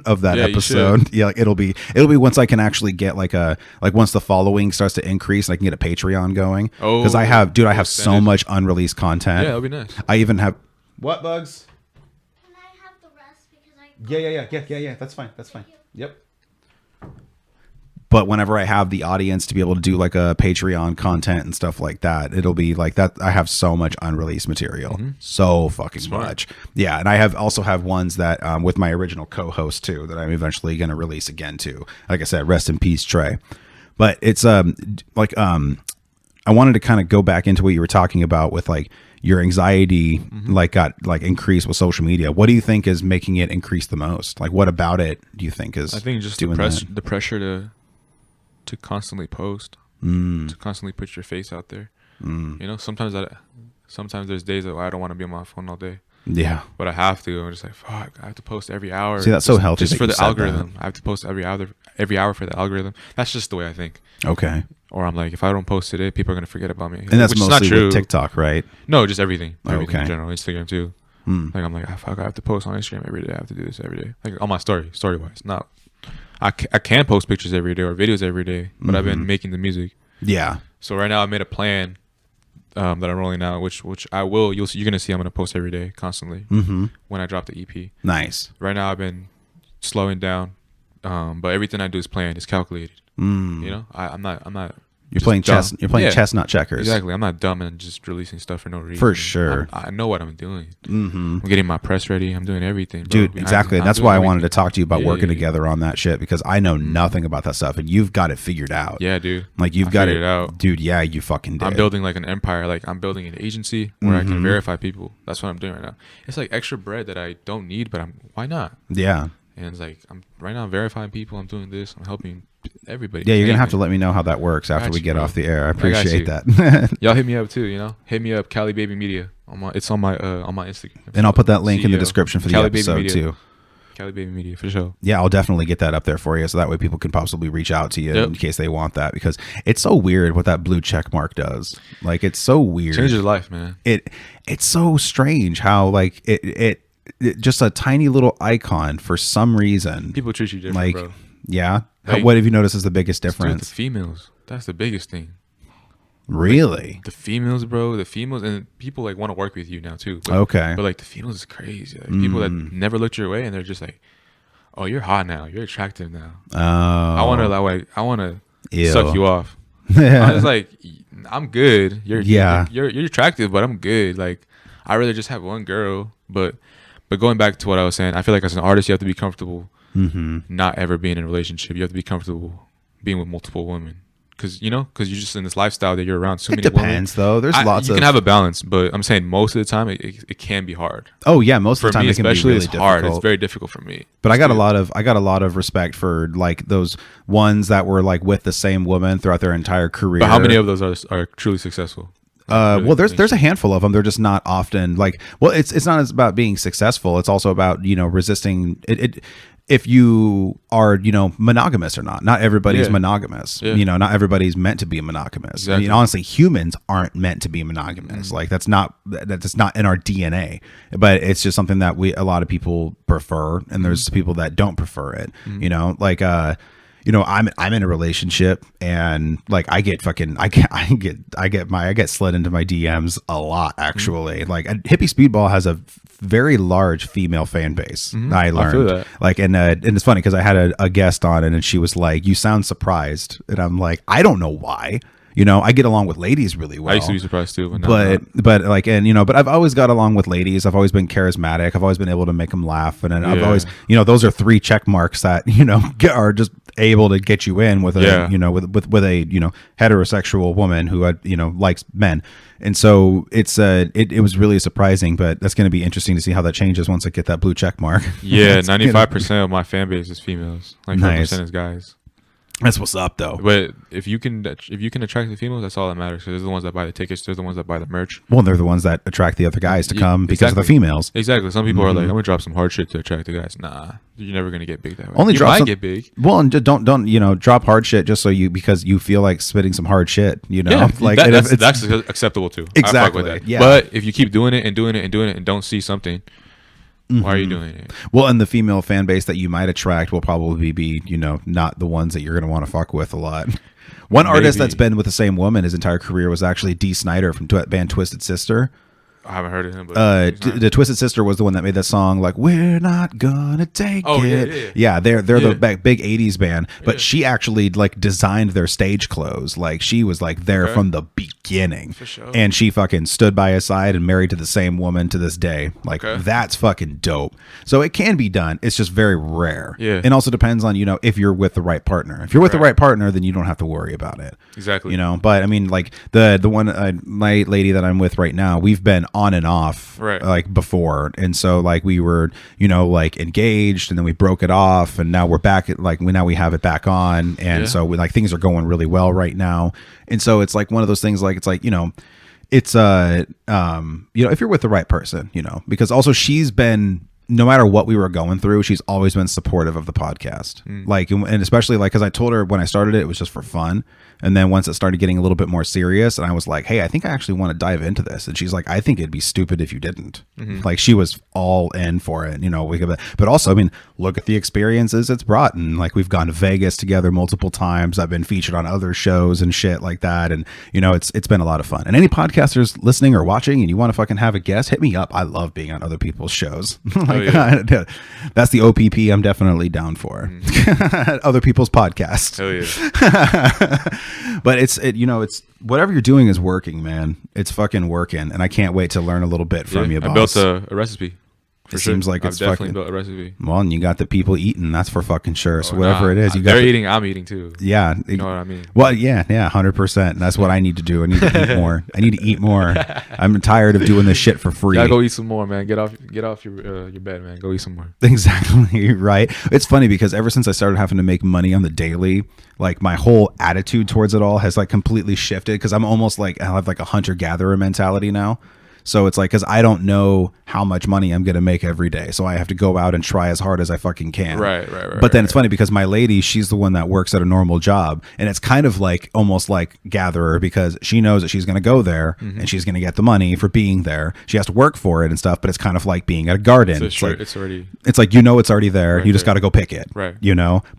of that episode. Yeah, like it'll be once I can actually get once the following starts to increase and I can get a Patreon going. Oh, because I have so much unreleased content. Yeah, that'll be nice. I even have what bugs? Can I have the rest because I Yeah. That's fine. Yep. But whenever I have the audience to be able to do like a Patreon content and stuff like that, it'll be like that. I have so much unreleased material, so fucking much. Yeah, and I also have ones that with my original co-host too that I'm eventually going to release again too. Like I said, rest in peace, Trey. But it's I wanted to kind of go back into what you were talking about with like your anxiety got increased with social media. What do you think is making it increase the most? Like what about it do you think is? I think just doing the pressure to constantly post, to constantly put your face out there. You know, sometimes there's days that I don't want to be on my phone all day. Yeah, but I have to. I'm just like, fuck, I have to post every hour. See, that's so healthy. Just that for you the said algorithm, that. I have to post every hour for the algorithm. That's just the way I think. Okay. Or I'm like, if I don't post today, people are gonna forget about me. And that's which mostly is not true. with TikTok, right? No, just everything. Okay. In general, Instagram too. Like I'm like, fuck, I have to post on Instagram every day. I have to do this every day. Like on my story wise. Not, I can post pictures every day or videos every day, but I've been making the music. Yeah. So right now I made a plan that I'm rolling out, which I will. You're gonna see. I'm gonna post every day, constantly. When I drop the EP. Nice. Right now I've been slowing down, but everything I do is planned. It's calculated. You know, I'm not. You're playing chess. dumb. You're playing Yeah. chess, not checkers. Exactly. I'm not dumb and just releasing stuff for no reason. For sure. I know what I'm doing. I'm getting my press ready. I'm doing everything, bro. Dude, exactly. And that's why I wanted to talk to you about working Yeah. together on that shit because I know nothing about that stuff and you've got it figured out. Yeah, dude. Like you've I got figured it out. Dude, yeah, you fucking did. I'm building like an empire. Like I'm building an agency where I can verify people. That's what I'm doing right now. It's like extra bread that I don't need, but why not? Yeah. And it's like I'm verifying people. I'm doing this. I'm helping everybody. Yeah, you're going to have to let me know how that works after we get off the air. I appreciate got that. Y'all hit me up too, you know. Hit me up, Cali Baby Media. It's on my Instagram. And I'll put that link in the CEO. description for the Cali Baby episode Media. too. Cali Baby Media for sure. Yeah, I'll definitely get that up there for you so that way people can possibly reach out to you in case they want that because it's so weird what that blue check mark does. Like it's so weird. Changes your life, man. It's so strange how like it just a tiny little icon for some reason. People treat you different, like, bro. yeah. Like, what have you noticed is the biggest With the difference? females, that's the biggest thing. Really? The females, bro. The females and people like want to work with you now too. But, Okay. But like the females is crazy. Like, people that never looked your way and they're just like, oh, you're hot now. You're attractive now. Oh. I want to Ew. suck you off. I was like, I'm good. You're attractive, but I'm good. Like, I'd rather just have one girl. But going back to what I was saying, I feel like as an artist, you have to be comfortable not ever being in a relationship. You have to be comfortable being with multiple women. Because you're just in this lifestyle that you're around so many women. It depends, though. There's lots you can have a balance, but I'm saying most of the time it can be hard. Oh yeah, most of the time me, it can be really it's difficult. hard. It's very difficult for me. But I got a lot of respect for like those ones that were like with the same woman throughout their entire career. But how many of those are truly successful? Well, there's a handful of them. They're just not often like. Well, it's not about being successful. It's also about resisting it. If you are, monogamous or not. Not everybody's monogamous. Yeah. Not everybody's meant to be monogamous. Exactly. I mean, honestly, humans aren't meant to be monogamous. Like that's not in our DNA. But it's just something that a lot of people prefer, and there's people that don't prefer it. I'm in a relationship, and like I get slid into my DMs a lot actually. Like Hippie Speedball has a very large female fan base. I learned. I feel that. Like and it's funny because I had a guest on it, and she was like, "You sound surprised," and I'm like, "I don't know why." I get along with ladies really well. I used to be surprised too, but I've always got along with ladies. I've always been charismatic. I've always been able to make them laugh, and I've always, those are 3 check marks that are just able to get you in with a with a heterosexual woman who likes men. And so it was really surprising, but that's going to be interesting to see how that changes once I get that blue check mark. Yeah, 95% of my fan base is females. Like 5% is guys. That's what's up, though. But if you can attract the females, that's all that matters. Because they're the ones that buy the tickets. They're the ones that buy the merch. Well, they're the ones that attract the other guys to come because of the females. Exactly. Some people are like, I'm gonna drop some hard shit to attract the guys. Nah, you're never gonna get big that way. Only get big. Well, and don't drop hard shit just because you feel like spitting some hard shit. Yeah, like that's acceptable too. Exactly. I fuck with that. Yeah. But if you keep doing it and doing it and doing it and don't see something. Why are you doing it? Well, and the female fan base that you might attract will probably be, not the ones that you're going to want to fuck with a lot. One artist that's been with the same woman his entire career was actually Dee Snider from band Twisted Sister. I haven't heard of him, but the Twisted Sister was the one that made that song like "We're Not Gonna Take It." Yeah, they're the big '80s band, but she actually like designed their stage clothes. Like she was like there from the beginning, for sure. And she fucking stood by his side and married to the same woman to this day. Like that's fucking dope. So it can be done. It's just very rare. Yeah, and also depends on if you're with the right partner. If you're with the right partner, then you don't have to worry about it. Exactly. But I mean, like the one my lady that I'm with right now, we've been on and off like before, and so like we were like engaged, and then we broke it off, and now we're back at now we have it back on, and so like things are going really well right now. And so it's like one of those things, like it's like it's if you're with the right person, because also she's been, no matter what we were going through, she's always been supportive of the podcast. Like, and especially like, cause I told her when I started it was just for fun. And then once it started getting a little bit more serious, and I was like, hey, I think I actually want to dive into this. And she's like, I think it'd be stupid if you didn't. Like she was all in for it, but also, I mean, look at the experiences it's brought. And like, we've gone to Vegas together multiple times. I've been featured on other shows and shit like that. And it's been a lot of fun. And any podcasters listening or watching and you want to fucking have a guest, hit me up. I love being on other people's shows. That's the OPP I'm definitely down for. Other people's podcasts. Hell yeah. But it's whatever you're doing is working, man. It's fucking working, and I can't wait to learn a little bit from you, boss. I built a recipe. It seems like it's definitely fucking built a recipe. Well, and you got the people eating. That's for fucking sure. So whatever it is, you got. They're eating. I'm eating too. Yeah, you know what I mean. Well, yeah, 100%. That's what I need to do. I need to eat more. I need to eat more. I'm tired of doing this shit for free. Yeah, go eat some more, man. Get off your bed, man. Go eat some more. Exactly right. It's funny because ever since I started having to make money on the daily, like my whole attitude towards it all has like completely shifted. Because I'm almost like I have like a hunter-gatherer mentality now. So it's like, because I don't know how much money I'm going to make every day. So I have to go out and try as hard as I fucking can. Right. But then it's funny because my lady, she's the one that works at a normal job. And it's kind of like almost like gatherer, because she knows that she's going to go there and she's going to get the money for being there. She has to work for it and stuff, but it's kind of like being at a garden. It's like, it's like, it's already there. Right, you just got to go pick it. Right.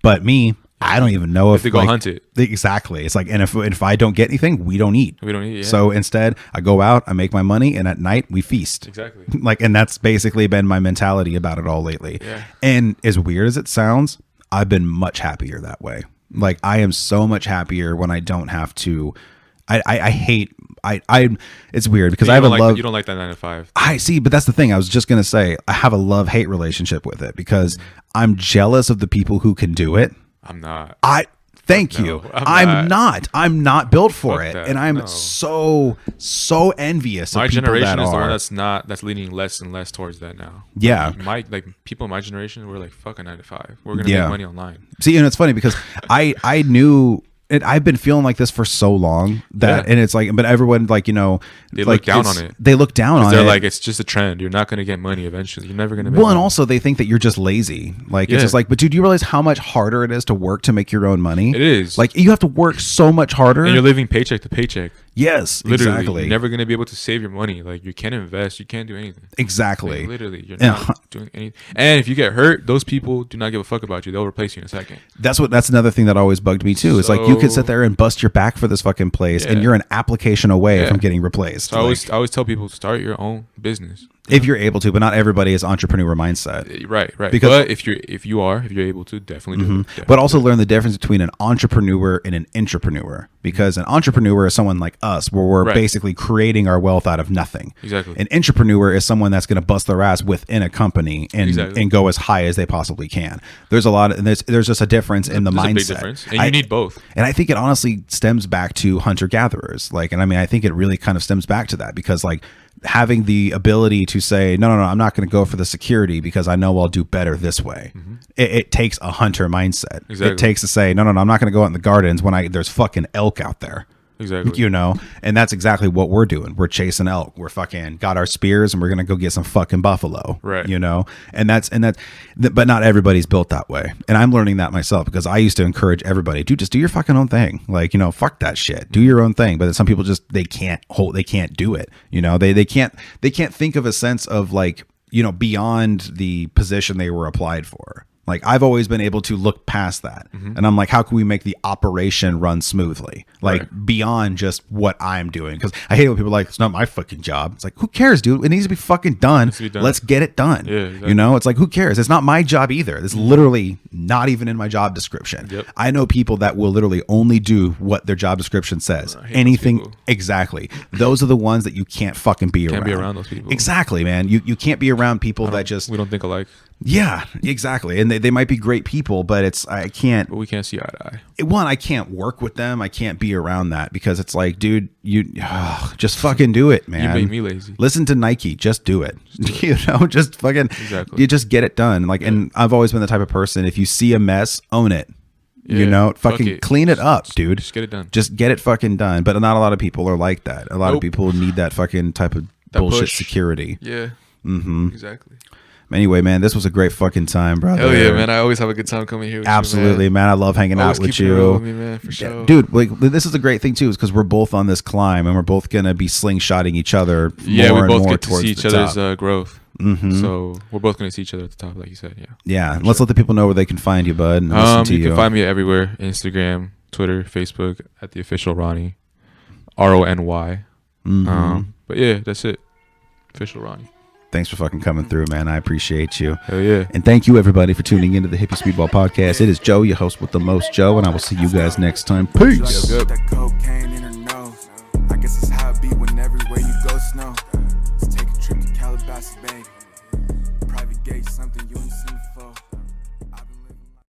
But me, I don't even know if they go like, hunt it. Exactly. It's like, and if I don't get anything, we don't eat. We don't eat. Yeah. So instead, I go out, I make my money, and at night we feast. Exactly. Like, and that's basically been my mentality about it all lately. Yeah. And as weird as it sounds, I've been much happier that way. Like, I am so much happier when I don't have to. I hate. It's weird because I have a love. You don't like that 9 to 5. I see, but that's the thing. I was just gonna say I have a love-hate relationship with it because I'm jealous of the people who can do it. I'm not. Thank you. I'm not built for Fuck it, that. and I'm No. so envious. My of people generation that is the are. one that's leaning less and less towards that now. Yeah. People in my generation were like, fuck a 9 to 5. We're gonna Yeah. make money online. See, and it's funny because I knew. I've been feeling like this for so long that, and it's like, but everyone like, you know, They like look down on it. They look down on They're it. like, it's just a trend. You're not gonna get money eventually. You're never gonna make Well, and money. also they think that you're just lazy. Like, Yeah. it's just like, but dude, do you realize how much harder it is to work to make your own money? It is. Like, you have to work so much harder. And you're living paycheck to paycheck. Yes, Literally, exactly. you're never gonna be able to save your money. Like, you can't invest. You can't do anything. Exactly. Like, literally, you're Yeah. not doing anything. And if you get hurt, those people do not give a fuck about you. They'll replace you in a second. That's another thing that always bugged me too. It's like, you could sit So- there and bust your back for this fucking place, and Yeah. you're an application away Yeah. from getting replaced. So I always tell people, start your own business. if you're able to, but not everybody is entrepreneur mindset. Right. Because- but if you're able to, definitely do it. Mm-hmm. But also learn the difference between an entrepreneur and an intrapreneur, because an entrepreneur is someone like us, where we're Right. basically creating our wealth out of nothing. Exactly. An intrapreneur is someone that's going to bust their ass within a company and Exactly. and go as high as they possibly can. There's a lot of, and there's just a difference in the There's mindset. a big difference, and you need both. And I think it honestly stems back to hunter gatherers. Like, and I mean, I think it really kind of stems back to that, because like having the ability to say, no, I'm not going to go for the security because I know I'll do better this way. It takes a hunter mindset. Exactly. It takes to say, no, I'm not going to go out in the gardens when there's fucking elk out there. Exactly. You know, and that's exactly what we're doing. We're chasing elk. We're fucking got our spears, and we're gonna go get some fucking buffalo. Right. You know, but not everybody's built that way. And I'm learning that myself, because I used to encourage everybody, dude, just do your fucking own thing. Like, you know, fuck that shit. Do your own thing. But then some people just they can't do it. You know, they can't think of a sense of like, you know, beyond the position they were applied for. Like, I've always been able to look past that. And I'm like, how can we make the operation run smoothly? Like, beyond just what I'm doing. Because I hate when people are like, it's not my fucking job. It's like, who cares, dude? It needs to be fucking done. to be done. Let's get it done. Yeah, exactly. You know, it's like, who cares? It's not my job either. It's literally not even in my job description. Yep. I know people that will literally only do what their job description says. I hate those Anything. people. Exactly. Those are the ones that you can't fucking be around. Can't be around those people. Exactly, man. You can't be around people that just. We don't think alike, Yeah, exactly. And they might be great people, but I can't. but we can't see eye to eye. One, I can't work with them. I can't be around that, because it's like, dude, just fucking do it, man. You make me lazy. Listen to Nike. Just do it. You know, just fucking. Exactly. You just get it done. Like, and I've always been the type of person, if you see a mess, own it. You Yeah, know, fuck fucking it. clean it up, dude. Just get it done. Just get it fucking done. But not a lot of people are like that. A lot of Nope. people need that fucking type of That bullshit push. security. Yeah. Exactly. Anyway, man, this was a great fucking time, brother. Hell yeah, man! I always have a good time coming here with Absolutely, you, man. I love hanging Always out with keep it real you. with me, man, for sure. Dude, like, this is a great thing too, is because we're both on this climb, and we're both gonna be slingshotting each other. Yeah, more we and both more get to towards see each the other's top. growth. So we're both going to see each other at the top, like you said. Yeah. Yeah, let's let the people know where they can find you, bud. And listen to You can find me everywhere: Instagram, Twitter, Facebook, at the official Rony, RONY. But yeah, that's it. Official Rony. Thanks for fucking coming through, man. I appreciate you. Hell yeah. And thank you, everybody, for tuning into the Hippie Speedball Podcast. It is Joe, your host with the most, Joe, and I will see you guys next time. Peace. Yep. That cocaine